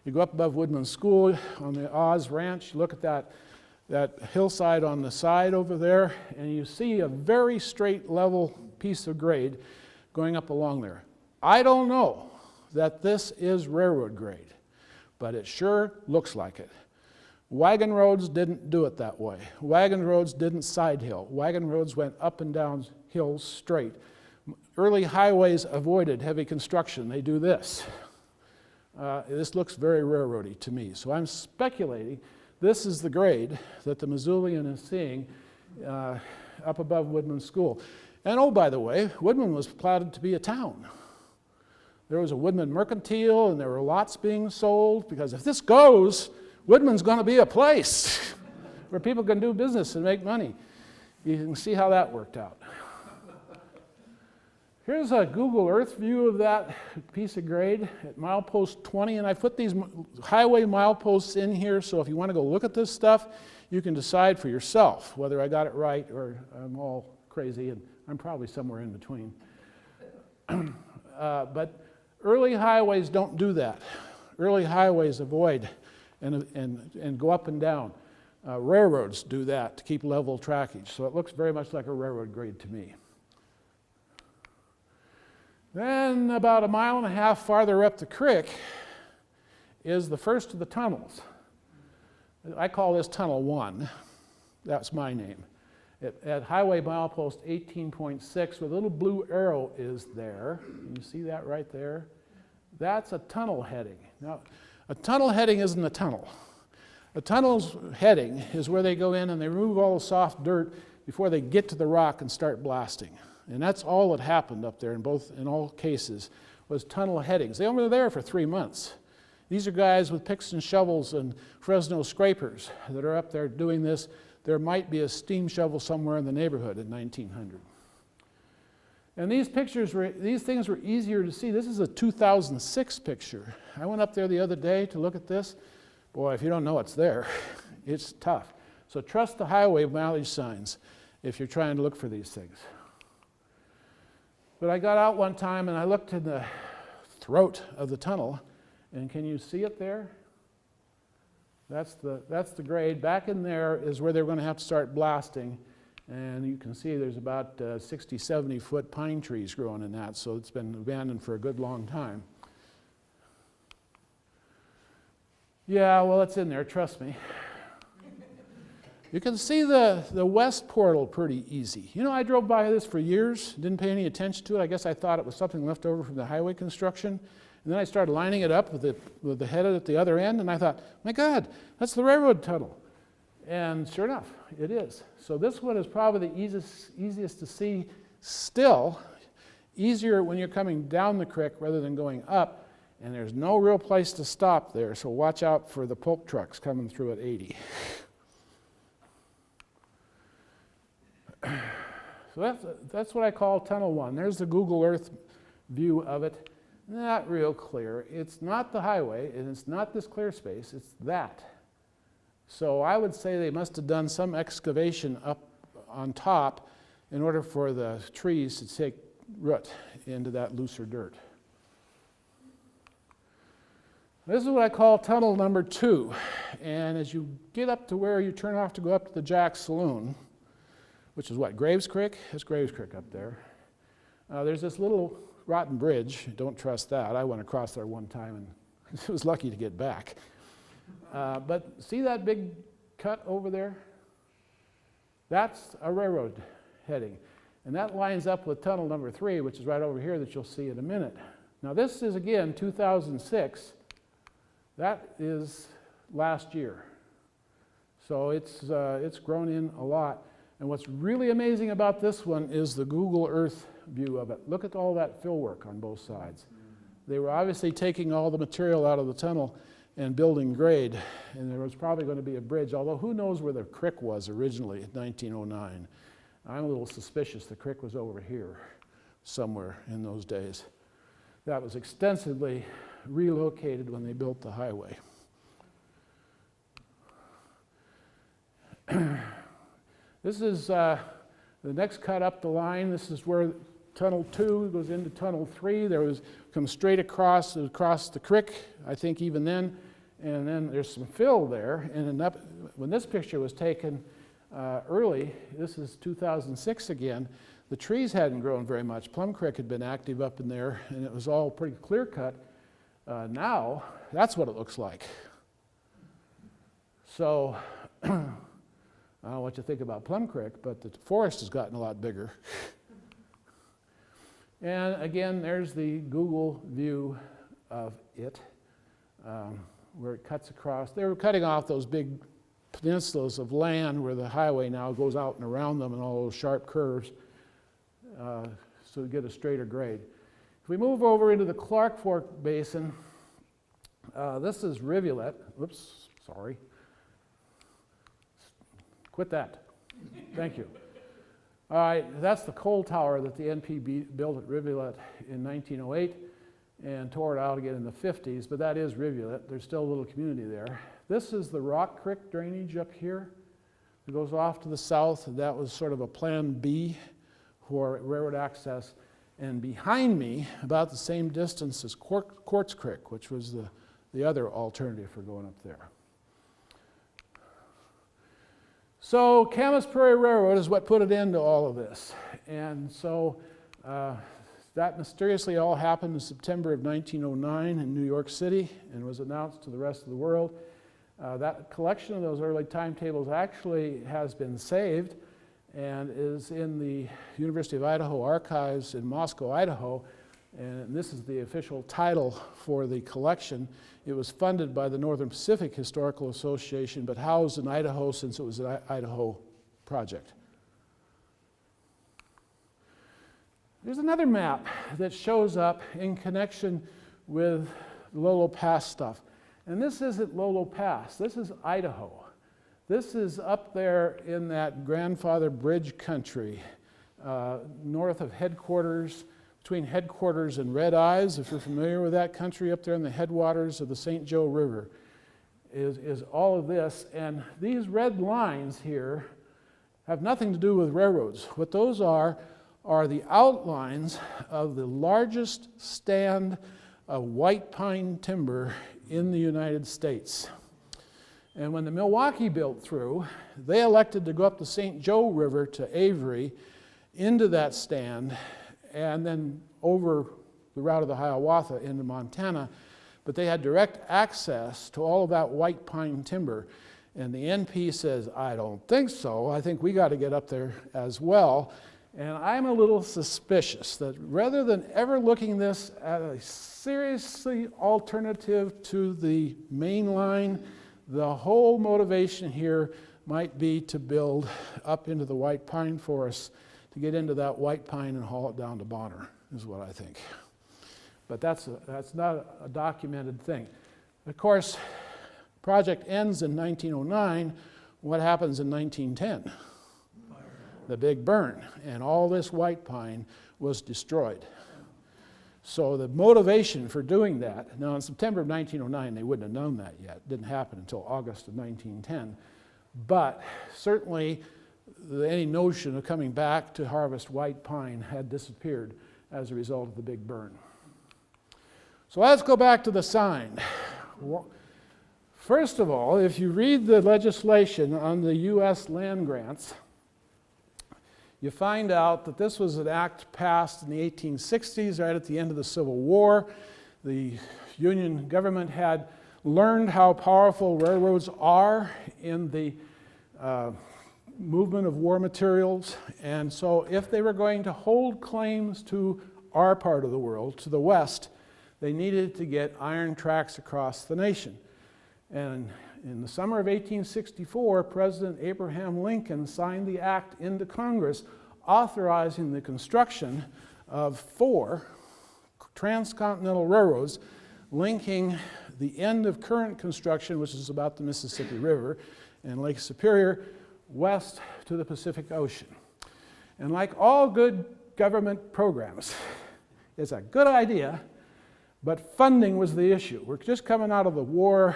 you go up above Woodman School on the Oz Ranch, you look at that hillside on the side over there, and you see a very straight level piece of grade going up along there. I don't know that this is railroad grade, but it sure looks like it. Wagon roads didn't do it that way. Wagon roads didn't side hill. Wagon roads went up and down hills straight. Early highways avoided heavy construction. They do this. This looks very railroady to me. So I'm speculating this is the grade that the Missoulian is seeing up above Woodman School. And oh, by the way, Woodman was plotted to be a town. There was a Woodman Mercantile, and there were lots being sold, because if this goes, Woodman's going to be a place where people can do business and make money. You can see how that worked out. Here's a Google Earth view of that piece of grade at milepost 20, and I put these highway mileposts in here, so if you want to go look at this stuff, you can decide for yourself whether I got it right or I'm all crazy, and I'm probably somewhere in between. But early highways don't do that. Early highways avoid and go up and down. Railroads do that to keep level trackage, so it looks very much like a railroad grade to me. Then about 1.5 miles farther up the creek is the first of the tunnels. I call this Tunnel 1. That's my name. At highway milepost 18.6, where the little blue arrow is there. Can you see that right there? That's a tunnel heading. Now, a tunnel heading isn't a tunnel. A tunnel's heading is where they go in and they remove all the soft dirt before they get to the rock and start blasting. And that's all that happened up there in all cases, was tunnel headings. They were there for 3 months. These are guys with picks and shovels and Fresno scrapers that are up there doing this. There might be a steam shovel somewhere in the neighborhood in 1900. And these things were easier to see. This is a 2006 picture. I went up there the other day to look at this. Boy, if you don't know it's there, it's tough. So trust the highway mileage signs if you're trying to look for these things. But I got out one time and I looked in the throat of the tunnel, and can you see it there? That's the grade. Back in there is where they're going to have to start blasting, and you can see there's about 60, 70 foot pine trees growing in that, so it's been abandoned for a good long time. Yeah, well, it's in there, trust me. You can see the west portal pretty easy. You know, I drove by this for years, didn't pay any attention to it. I guess I thought it was something left over from the highway construction. And then I started lining it up with the head at the other end, and I thought, my God, that's the railroad tunnel. And sure enough, it is. So this one is probably the easiest to see still, easier when you're coming down the creek rather than going up. And there's no real place to stop there, so watch out for the pulp trucks coming through at 80. So that's what I call Tunnel 1. There's the Google Earth view of it. Not real clear. It's not the highway, and it's not this clear space, it's that. So I would say they must have done some excavation up on top in order for the trees to take root into that looser dirt. This is what I call tunnel number 2. And as you get up to where you turn off to go up to the Jack Saloon, which is what, Graves Creek? That's Graves Creek up there. There's this little rotten bridge. Don't trust that. I went across there one time and was lucky to get back. But see that big cut over there? That's a railroad heading. And that lines up with tunnel number 3, which is right over here that you'll see in a minute. Now this is, again, 2006. That is last year. So it's grown in a lot. And what's really amazing about this one is the Google Earth view of it. Look at all that fill work on both sides. They were obviously taking all the material out of the tunnel and building grade. And there was probably going to be a bridge, although who knows where the creek was originally in 1909. I'm a little suspicious the creek was over here somewhere in those days. That was extensively relocated when they built the highway. This is the next cut up the line. This is where Tunnel 2 goes into Tunnel 3. Comes straight across the creek, I think even then. And then there's some fill there. And when this picture was taken early, this is 2006 again, the trees hadn't grown very much. Plum Creek had been active up in there, and it was all pretty clear cut. Now, that's what it looks like. So, I don't know what you think about Plum Creek, but the forest has gotten a lot bigger. And again, there's the Google view of it, where it cuts across. They were cutting off those big peninsulas of land where the highway now goes out and around them and all those sharp curves, so to get a straighter grade. If we move over into the Clark Fork Basin, this is Rivulet. Whoops, sorry. Quit that. Thank you. All right, that's the coal tower that the NP built at Rivulet in 1908 and tore it out again in the 50s, but that is Rivulet. There's still a little community there. This is the Rock Creek drainage up here. It goes off to the south. That was sort of a plan B for railroad access. And behind me, about the same distance as Quartz Creek, which was the other alternative for going up there. So Camas Prairie Railroad is what put it into all of this. And so that mysteriously all happened in September of 1909 in New York City and was announced to the rest of the world. That collection of those early timetables actually has been saved and is in the University of Idaho archives in Moscow, Idaho. And this is the official title for the collection. It was funded by the Northern Pacific Historical Association, but housed in Idaho since it was an Idaho project. There's another map that shows up in connection with Lolo Pass stuff. And this isn't Lolo Pass, this is Idaho. This is up there in that Grandfather Bridge country, north of headquarters, between headquarters and Red Eyes, if you're familiar with that country, up there in the headwaters of the St. Joe River, is all of this. And these red lines here have nothing to do with railroads. What those are the outlines of the largest stand of white pine timber in the United States. And when the Milwaukee built through, they elected to go up the St. Joe River to Avery into that stand and then over the route of the Hiawatha into Montana. But they had direct access to all of that white pine timber. And the NP says, I don't think so. I think we got to get up there as well. And I'm a little suspicious that rather than ever looking this at a seriously alternative to the main line, the whole motivation here might be to build up into the white pine forest, to get into that white pine and haul it down to Bonner, is what I think. But that's not a documented thing. Of course, project ends in 1909. What happens in 1910? The big burn, and all this white pine was destroyed. So the motivation for doing that, now in September of 1909, they wouldn't have known that yet. It didn't happen until August of 1910. But certainly any notion of coming back to harvest white pine had disappeared as a result of the big burn. So let's go back to the sign. First of all, if you read the legislation on the U.S. land grants, you find out that this was an act passed in the 1860s, right at the end of the Civil War. The Union government had learned how powerful railroads are in the movement of war materials, and so if they were going to hold claims to our part of the world, to the West, they needed to get iron tracks across the nation. And in the summer of 1864, President Abraham Lincoln signed the act into Congress authorizing the construction of 4 transcontinental railroads linking the end of current construction, which is about the Mississippi River and Lake Superior, west to the Pacific Ocean. And like all good government programs, it's a good idea, but funding was the issue. We're just coming out of the war.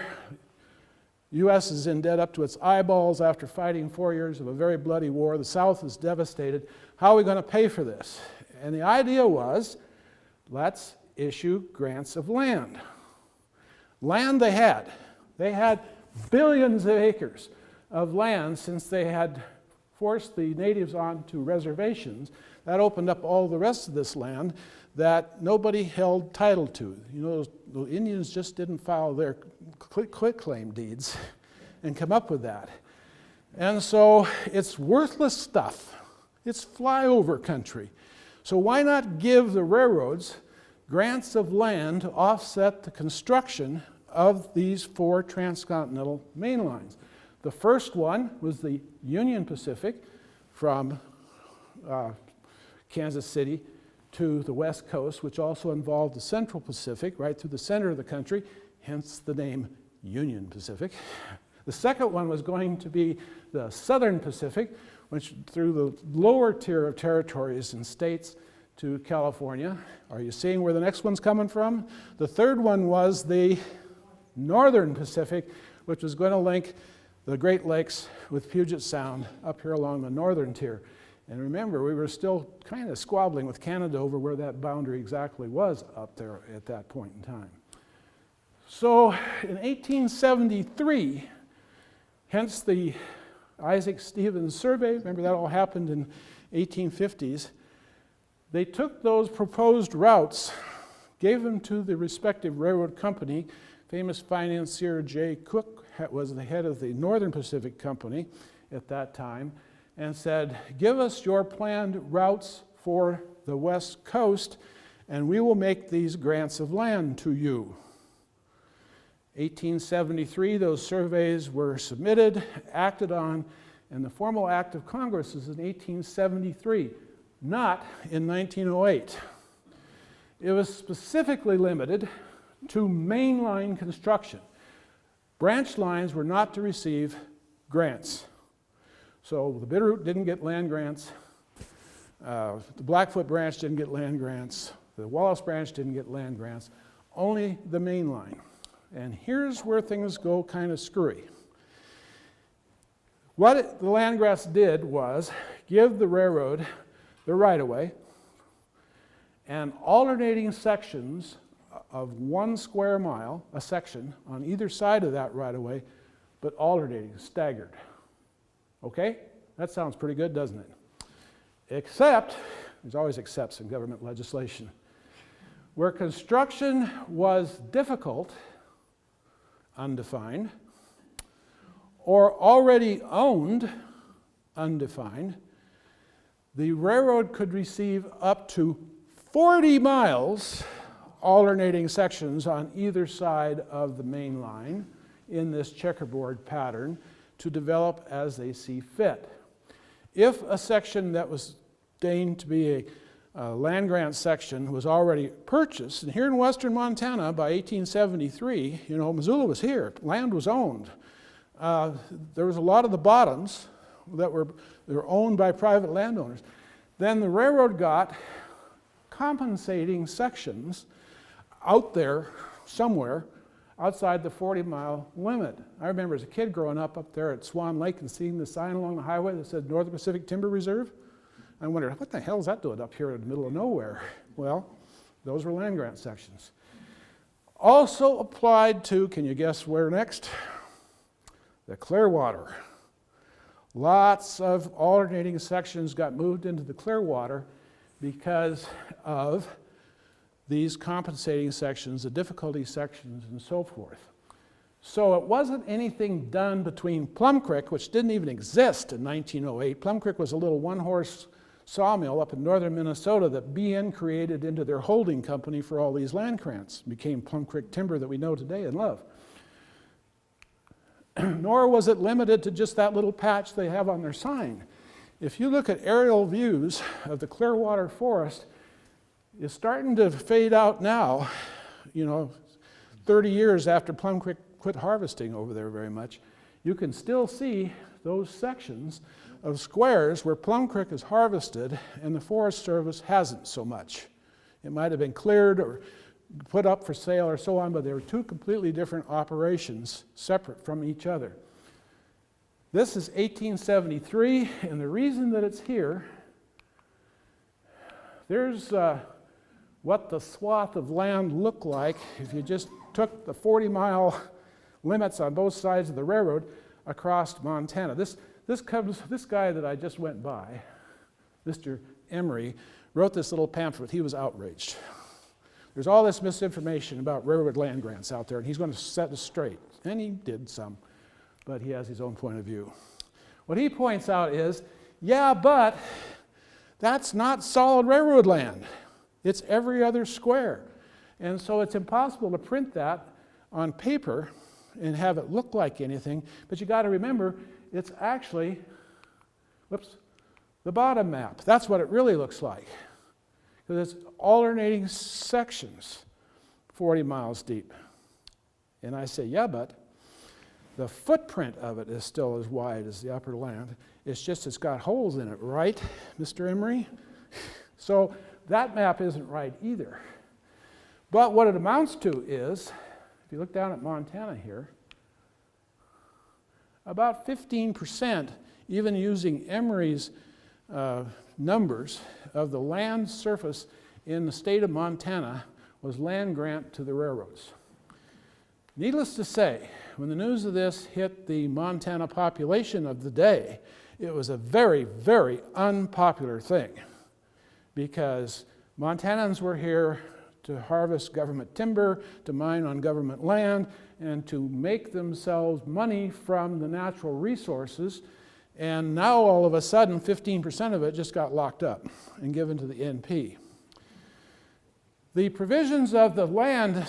U.S. is in debt up to its eyeballs after fighting 4 years of a very bloody war. The South is devastated. How are we going to pay for this? And the idea was, let's issue grants of land. Land they had. They had billions of acres of land since they had forced the natives onto reservations. That opened up all the rest of this land that nobody held title to. You know, the Indians just didn't file their quitclaim deeds and come up with that. And so it's worthless stuff. It's flyover country. So why not give the railroads grants of land to offset the construction of these 4 transcontinental main lines? The first one was the Union Pacific from Kansas City to the West Coast, which also involved the Central Pacific, right through the center of the country, hence the name Union Pacific. The second one was going to be the Southern Pacific, which through the lower tier of territories and states to California. Are you seeing where the next one's coming from? The third one was the Northern Pacific, which was going to link the Great Lakes with Puget Sound up here along the northern tier. And remember, we were still kind of squabbling with Canada over where that boundary exactly was up there at that point in time. So in 1873, hence the Isaac Stevens survey, remember that all happened in 1850s, they took those proposed routes, gave them to the respective railroad company. Famous financier Jay Cook was the head of the Northern Pacific Company at that time, and said, give us your planned routes for the West Coast, and we will make these grants of land to you. 1873, those surveys were submitted, acted on, and the formal act of Congress is in 1873, not in 1908. It was specifically limited to mainline construction. Branch lines were not to receive grants. So the Bitterroot didn't get land grants, the Blackfoot branch didn't get land grants, the Wallace branch didn't get land grants, only the main line. And here's where things go kind of screwy. What the land grants did was give the railroad the right-of-way and alternating sections of 1 square mile, a section, on either side of that right-of-way, but alternating, staggered. Okay? That sounds pretty good, doesn't it? Except, there's always excepts in government legislation, where construction was difficult, undefined, or already owned, undefined, the railroad could receive up to 40 miles, alternating sections on either side of the main line in this checkerboard pattern to develop as they see fit. If a section that was deigned to be a land grant section was already purchased, and here in western Montana by 1873, Missoula was here, land was owned. There was a lot of the bottoms that were owned by private landowners. Then the railroad got compensating sections out there somewhere outside the 40-mile limit. I remember as a kid growing up there at Swan Lake and seeing the sign along the highway that said Northern Pacific Timber Reserve. I wondered, what the hell is that doing up here in the middle of nowhere? Well, those were land grant sections. Also applied to, can you guess where next? The Clearwater. Lots of alternating sections got moved into the Clearwater because of these compensating sections, the difficulty sections, and so forth. So it wasn't anything done between Plum Creek, which didn't even exist in 1908. Plum Creek was a little one-horse sawmill up in northern Minnesota that BN created into their holding company for all these land grants. It became Plum Creek Timber that we know today and love. Nor was it limited to just that little patch they have on their sign. If you look at aerial views of the Clearwater Forest, it's starting to fade out now, 30 years after Plum Creek quit harvesting over there very much. You can still see those sections of squares where Plum Creek is harvested and the Forest Service hasn't so much. It might have been cleared or put up for sale or so on, but they were two completely different operations separate from each other. This is 1873, and the reason that it's here, there's what the swath of land looked like if you just took the 40-mile limits on both sides of the railroad across Montana. This guy that I just went by, Mr. Emery, wrote this little pamphlet. He was outraged. There's all this misinformation about railroad land grants out there, and he's going to set us straight. And he did some, but he has his own point of view. What he points out is, yeah, but that's not solid railroad land. It's every other square. And so it's impossible to print that on paper and have it look like anything. But you got to remember, it's actually, the bottom map. That's what it really looks like. Because it's alternating sections, 40 miles deep. And I say, yeah, but the footprint of it is still as wide as the upper land. It's just it's got holes in it, right, Mr. Emery? So that map isn't right either. But what it amounts to is, if you look down at Montana here, about 15%, even using Emery's numbers, of the land surface in the state of Montana was land grant to the railroads. Needless to say, when the news of this hit the Montana population of the day, it was a very, very unpopular thing because Montanans were here to harvest government timber, to mine on government land, and to make themselves money from the natural resources. And now all of a sudden, 15% of it just got locked up and given to the NP. The provisions of the land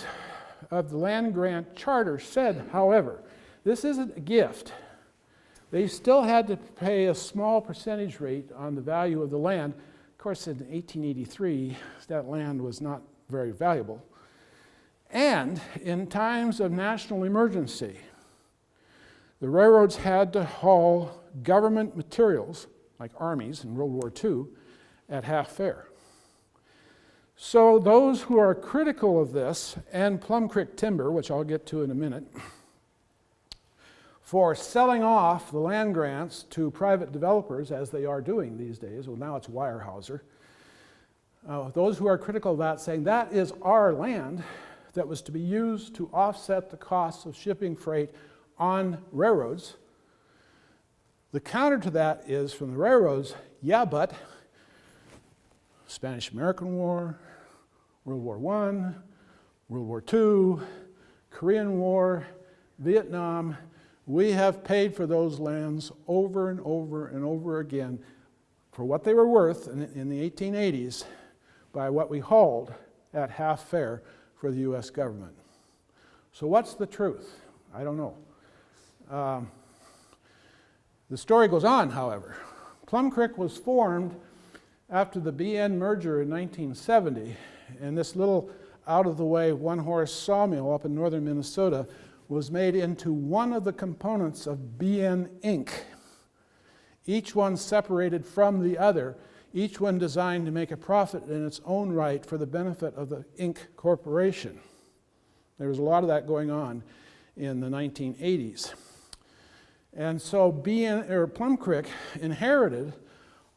grant charter said, however, this isn't a gift. They still had to pay a small percentage rate on the value of the land. Of course, in 1883, that land was not very valuable. And in times of national emergency, the railroads had to haul government materials, like armies in World War II, at half fare. So those who are critical of this, and Plum Creek Timber, which I'll get to in a minute, for selling off the land grants to private developers, as they are doing these days, well, now it's Weyerhaeuser, those who are critical of that, saying that is our land that was to be used to offset the costs of shipping freight on railroads. The counter to that is from the railroads, yeah, but Spanish-American War, World War I, World War II, Korean War, Vietnam, We have paid for those lands over and over and over again for what they were worth in the 1880s by what we hauled at half fare for the U.S. government. So what's the truth? I don't know. The story goes on, however. Plum Creek was formed after the BN merger in 1970, and this little out-of-the-way one-horse sawmill up in northern Minnesota was made into one of the components of BN Inc. Each one separated from the other, each one designed to make a profit in its own right for the benefit of the Inc. Corporation. There was a lot of that going on in the 1980s. And so Plum Creek inherited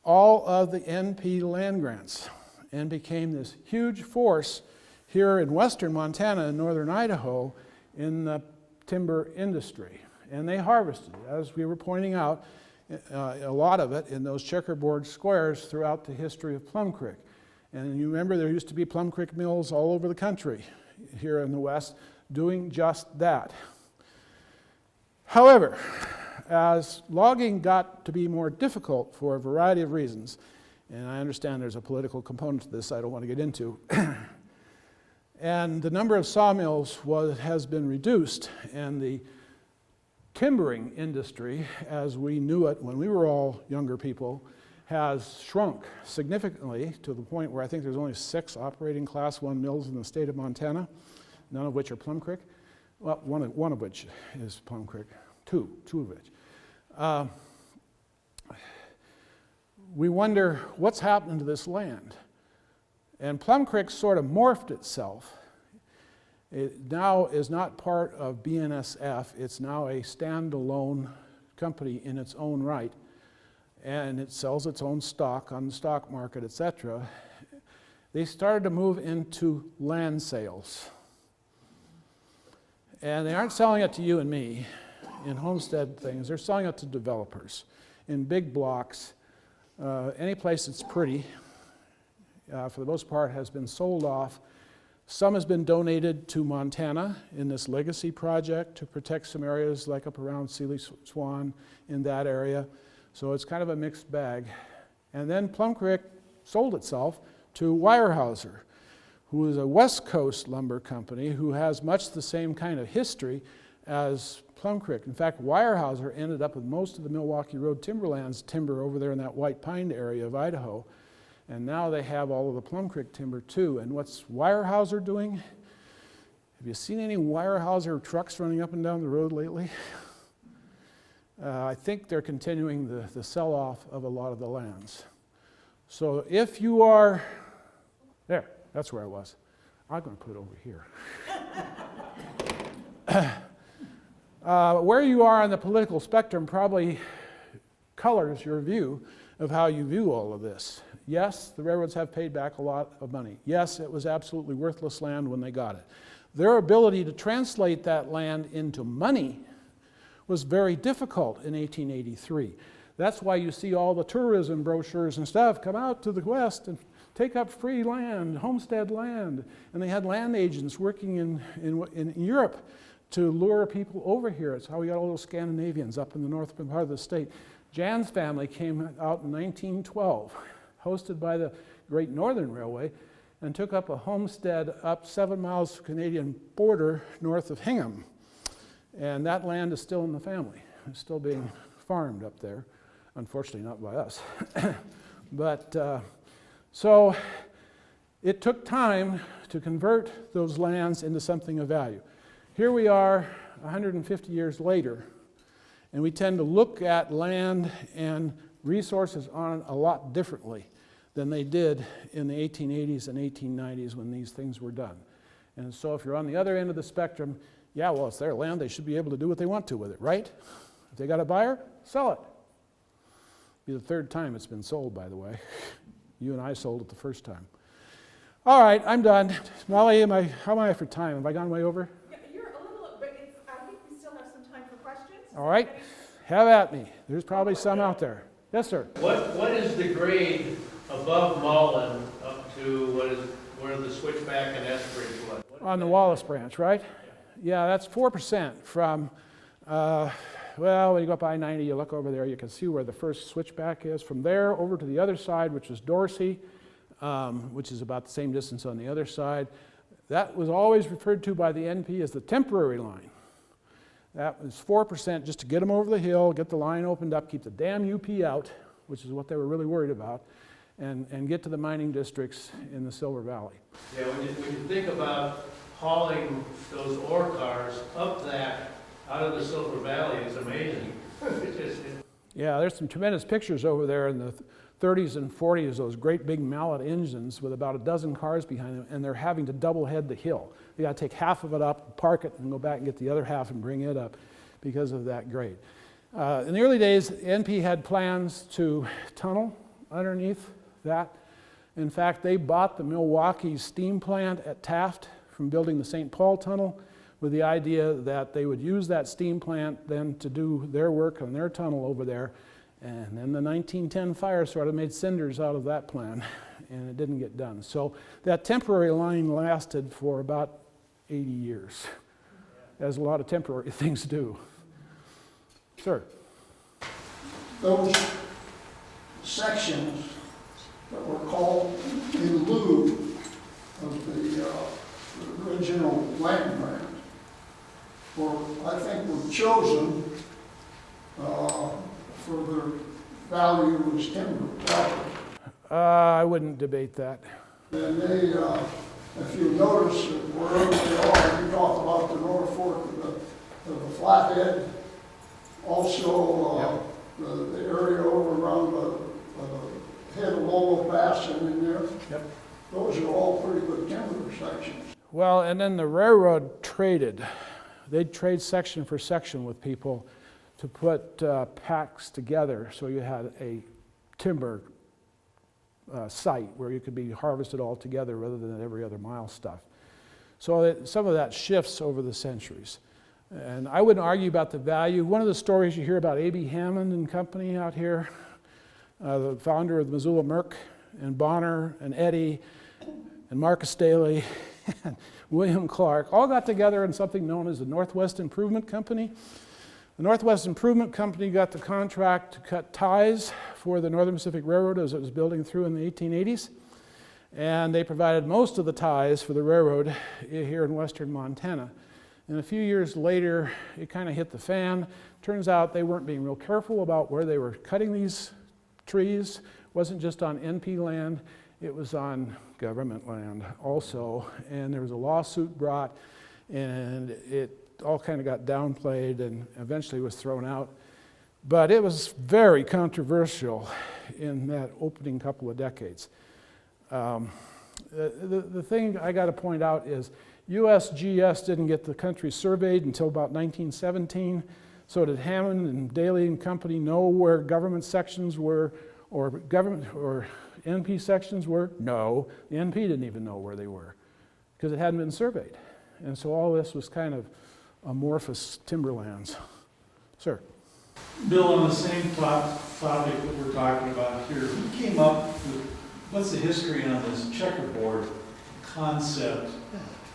all of the NP land grants and became this huge force here in western Montana and northern Idaho in the timber industry. And they harvested, as we were pointing out, a lot of it in those checkerboard squares throughout the history of Plum Creek. And you remember there used to be Plum Creek mills all over the country here in the west doing just that. However, as logging got to be more difficult for a variety of reasons, and I understand there's a political component to this I don't want to get into, and the number of sawmills has been reduced, and the timbering industry, as we knew it when we were all younger people, has shrunk significantly to the point where I think there's only 6 operating Class 1 mills in the state of Montana, none of which are Plum Creek. Well, one of which is Plum Creek, two of which. We wonder what's happening to this land. And Plum Creek sort of morphed itself. It now is not part of BNSF. It's now a standalone company in its own right. And it sells its own stock on the stock market, etc. They started to move into land sales. And they aren't selling it to you and me in homestead things. They're selling it to developers in big blocks. Any place that's pretty, for the most part, has been sold off. Some has been donated to Montana in this legacy project to protect some areas like up around Sealy Swan in that area. So it's kind of a mixed bag. And then Plum Creek sold itself to Weyerhaeuser, who is a West Coast lumber company who has much the same kind of history as Plum Creek. In fact, Weyerhaeuser ended up with most of the Milwaukee Road timberlands timber over there in that White Pine area of Idaho. And now they have all of the Plum Creek timber too. And what's Weyerhaeuser doing? Have you seen any Weyerhaeuser trucks running up and down the road lately? I think they're continuing the sell-off of a lot of the lands. So if you are, there, that's where I was. I'm going to put it over here. Where you are on the political spectrum probably colors your view of how you view all of this. Yes, the railroads have paid back a lot of money. Yes, it was absolutely worthless land when they got it. Their ability to translate that land into money was very difficult in 1883. That's why you see all the tourism brochures and stuff come out to the west and take up free land, homestead land. And they had land agents working in Europe to lure people over here. It's how we got all those Scandinavians up in the northern part of the state. Jan's family came out in 1912, hosted by the Great Northern Railway, and took up a homestead up 7 miles from the Canadian border north of Hingham. And that land is still in the family. It's still being farmed up there. Unfortunately, not by us. But so it took time to convert those lands into something of value. Here we are 150 years later, and we tend to look at land and resources on it a lot differently than they did in the 1880s and 1890s when these things were done. And so if you're on the other end of the spectrum, yeah, well, it's their land. They should be able to do what they want to with it, right? If they got a buyer, sell it. Be the 3rd time it's been sold, by the way. You and I sold it the first time. All right, I'm done. Molly, how am I for time? Have I gone way over? Yeah, you're a little, but I think we still have some time for questions. All right, have at me. There's probably some out there. Yes, sir. What is the grade above Mullen up to where the switchback and S Bridge was? On the Wallace Branch, right? Yeah, that's 4% from well, when you go up I-90, you look over there, you can see where the first switchback is. From there over to the other side, which is Dorsey, which is about the same distance on the other side. That was always referred to by the NP as the temporary line. That was 4% just to get them over the hill, get the line opened up, keep the damn UP out, which is what they were really worried about, and get to the mining districts in the Silver Valley. Yeah, when you think about hauling those ore cars up that, out of the Silver Valley, it's amazing. Yeah, there's some tremendous pictures over there in the 30s and 40s, those great big mallet engines with about a dozen cars behind them, and they're having to double head the hill. They got to take half of it up, park it, and go back and get the other half and bring it up because of that grade. In the early days, NP had plans to tunnel underneath that. In fact, they bought the Milwaukee steam plant at Taft from building the St. Paul Tunnel with the idea that they would use that steam plant then to do their work on their tunnel over there. And then the 1910 fire sort of made cinders out of that plan, and it didn't get done. So that temporary line lasted for about 80 years, as a lot of temporary things do. Sir? Those sections that were called in lieu of the original land grant I think were chosen for their value as timber property. I wouldn't debate that. And they, if you notice wherever they are, you talk about the North Fork of the Flathead, also the area over around the head of Lolo Pass and in there. Yep. Those are all pretty good timber sections. Well, and then the railroad traded. They'd trade section for section with people to put packs together so you had a timber site where you could be harvested all together rather than every other mile stuff. So some of that shifts over the centuries. And I wouldn't argue about the value. One of the stories you hear about A.B. Hammond and company out here, the founder of the Missoula Merc, and Bonner and Eddy and Marcus Staley and William Clark all got together in something known as the Northwest Improvement Company. The Northwest Improvement Company got the contract to cut ties for the Northern Pacific Railroad as it was building through in the 1880s. And they provided most of the ties for the railroad here in western Montana. And a few years later, it kind of hit the fan. Turns out they weren't being real careful about where they were cutting these trees. It wasn't just on NP land, it was on government land also. And there was a lawsuit brought, and it all kind of got downplayed and eventually was thrown out. But it was very controversial in that opening couple of decades. The thing I got to point out is USGS didn't get the country surveyed until about 1917. So did Hammond and Daly and company know where government sections were, or government or NP sections were? No, the NP didn't even know where they were because it hadn't been surveyed. And so all this was kind of amorphous timberlands. Sir? Bill, on the same topic that we're talking about here, who came up with, what's the history on this checkerboard concept?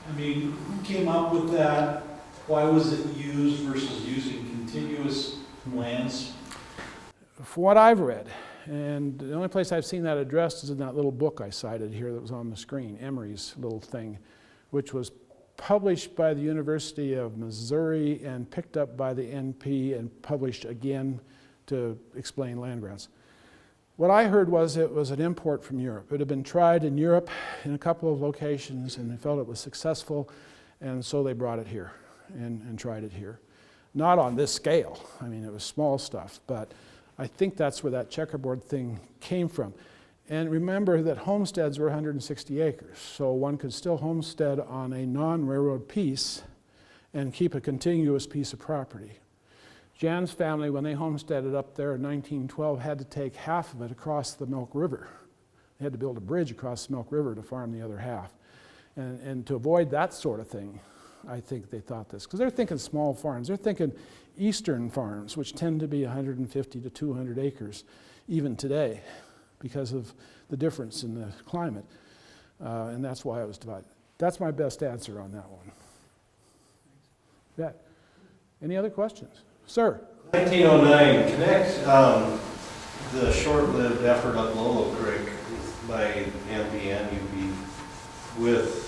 I mean, who came up with that? Why was it used versus using continuous lands? From what I've read, and the only place I've seen that addressed is in that little book I cited here that was on the screen, Emery's little thing, which was published by the University of Missouri and picked up by the NP and published again to explain land grants. What I heard was it was an import from Europe. It had been tried in Europe in a couple of locations and they felt it was successful, and so they brought it here and tried it here. Not on this scale. I mean, it was small stuff, but I think that's where that checkerboard thing came from. And remember that homesteads were 160 acres, so one could still homestead on a non-railroad piece and keep a contiguous piece of property. Jan's family, when they homesteaded up there in 1912, had to take half of it across the Milk River. They had to build a bridge across the Milk River to farm the other half. And to avoid that sort of thing, I think they thought this, because they're thinking small farms. They're thinking eastern farms, which tend to be 150 to 200 acres, even today, because of the difference in the climate. And that's why it was divided. That's my best answer on that one. Yeah. Any other questions? Sir? 1909, connect the short-lived effort up Lolo Creek by NBNUB with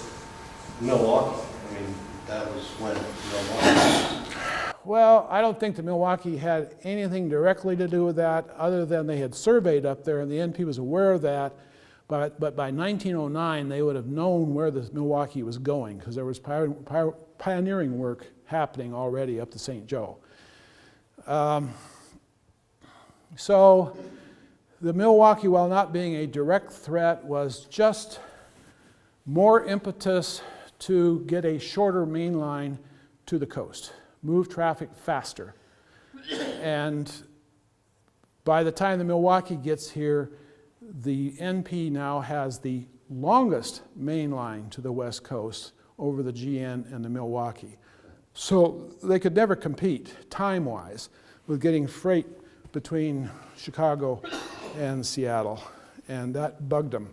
Milwaukee. I mean, that was when Milwaukee. Well, I don't think that Milwaukee had anything directly to do with that, other than they had surveyed up there, and the NP was aware of that. But by 1909, they would have known where the Milwaukee was going, because there was pioneering work happening already up to St. Joe. So the Milwaukee, while not being a direct threat, was just more impetus to get a shorter main line to the coast, move traffic faster. And by the time the Milwaukee gets here, the NP now has the longest main line to the west coast over the GN and the Milwaukee. So they could never compete, time-wise, with getting freight between Chicago and Seattle, and that bugged them.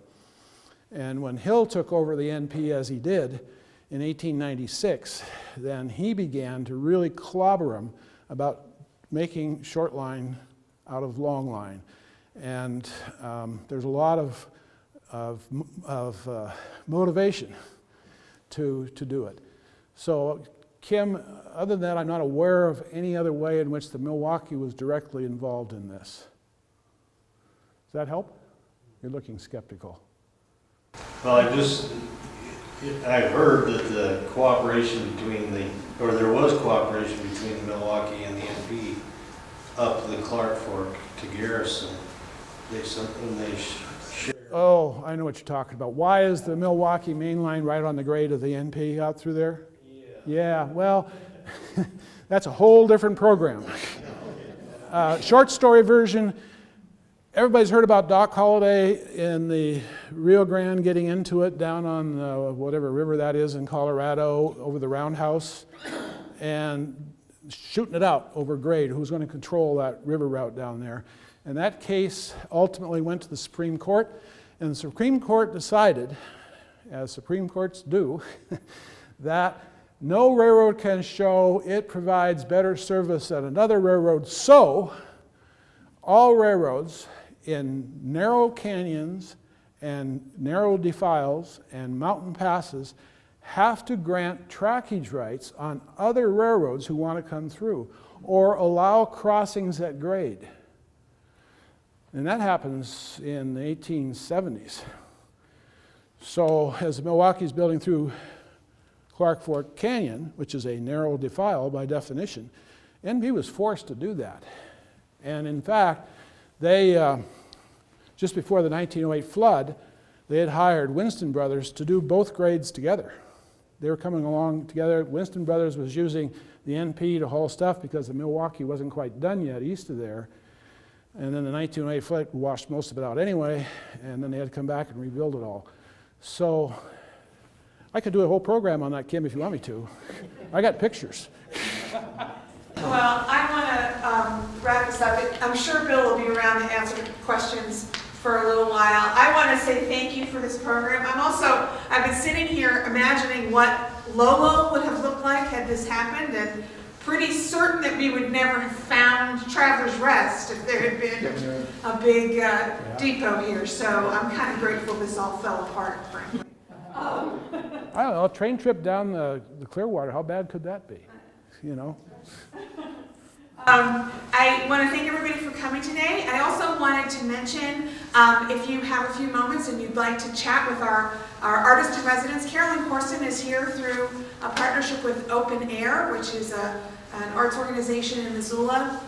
And when Hill took over the NP as he did in 1896, then he began to really clobber them about making short line out of long line. And there's a lot of motivation to do it. So Kim, other than that, I'm not aware of any other way in which the Milwaukee was directly involved in this. Does that help? You're looking skeptical. Well, I've heard that the cooperation there was cooperation between the Milwaukee and the NP up the Clark Fork to Garrison. Oh, I know what you're talking about. Why is the Milwaukee main line right on the grade of the NP out through there? Yeah, well, that's a whole different program. Short story version, everybody's heard about Doc Holliday in the Rio Grande getting into it down on whatever river that is in Colorado over the roundhouse and shooting it out over grade. Who's going to control that river route down there? And that case ultimately went to the Supreme Court, and the Supreme Court decided, as Supreme Courts do, that no railroad can show it provides better service than another railroad, so all railroads in narrow canyons and narrow defiles and mountain passes have to grant trackage rights on other railroads who want to come through, or allow crossings at grade. And that happens in the 1870s. So as Milwaukee's building through Clark Fork Canyon, which is a narrow defile by definition, NP was forced to do that. And in fact, they, just before the 1908 flood, they had hired Winston Brothers to do both grades together. They were coming along together. Winston Brothers was using the NP to haul stuff because the Milwaukee wasn't quite done yet east of there. And then the 1908 flood washed most of it out anyway, and then they had to come back and rebuild it all. So I could do a whole program on that, Kim, if you want me to. I got pictures. Well, I want to wrap this up. I'm sure Bill will be around to answer questions for a little while. I want to say thank you for this program. I've been sitting here imagining what Lolo would have looked like had this happened, and pretty certain that we would never have found Travelers Rest if there had been a big depot here. So I'm kind of grateful this all fell apart, frankly. I don't know, a train trip down the Clearwater, how bad could that be? You know? I want to thank everybody for coming today. I also wanted to mention, if you have a few moments and you'd like to chat with our artist in residence, Carolyn Corson is here through a partnership with Open Air, which is an arts organization in Missoula.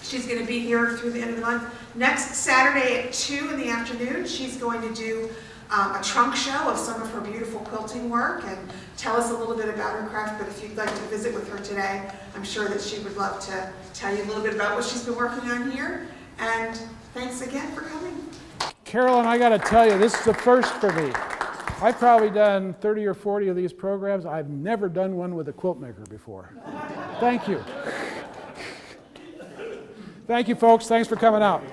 She's going to be here through the end of the month. Next Saturday at 2 in the afternoon, she's going to do a trunk show of some of her beautiful quilting work and tell us a little bit about her craft. But if you'd like to visit with her today, I'm sure that she would love to tell you a little bit about what she's been working on here. And thanks again for coming. Carolyn, I got to tell you, this is the first for me. I've probably done 30 or 40 of these programs. I've never done one with a quilt maker before. Thank you. Thank you, folks. Thanks for coming out.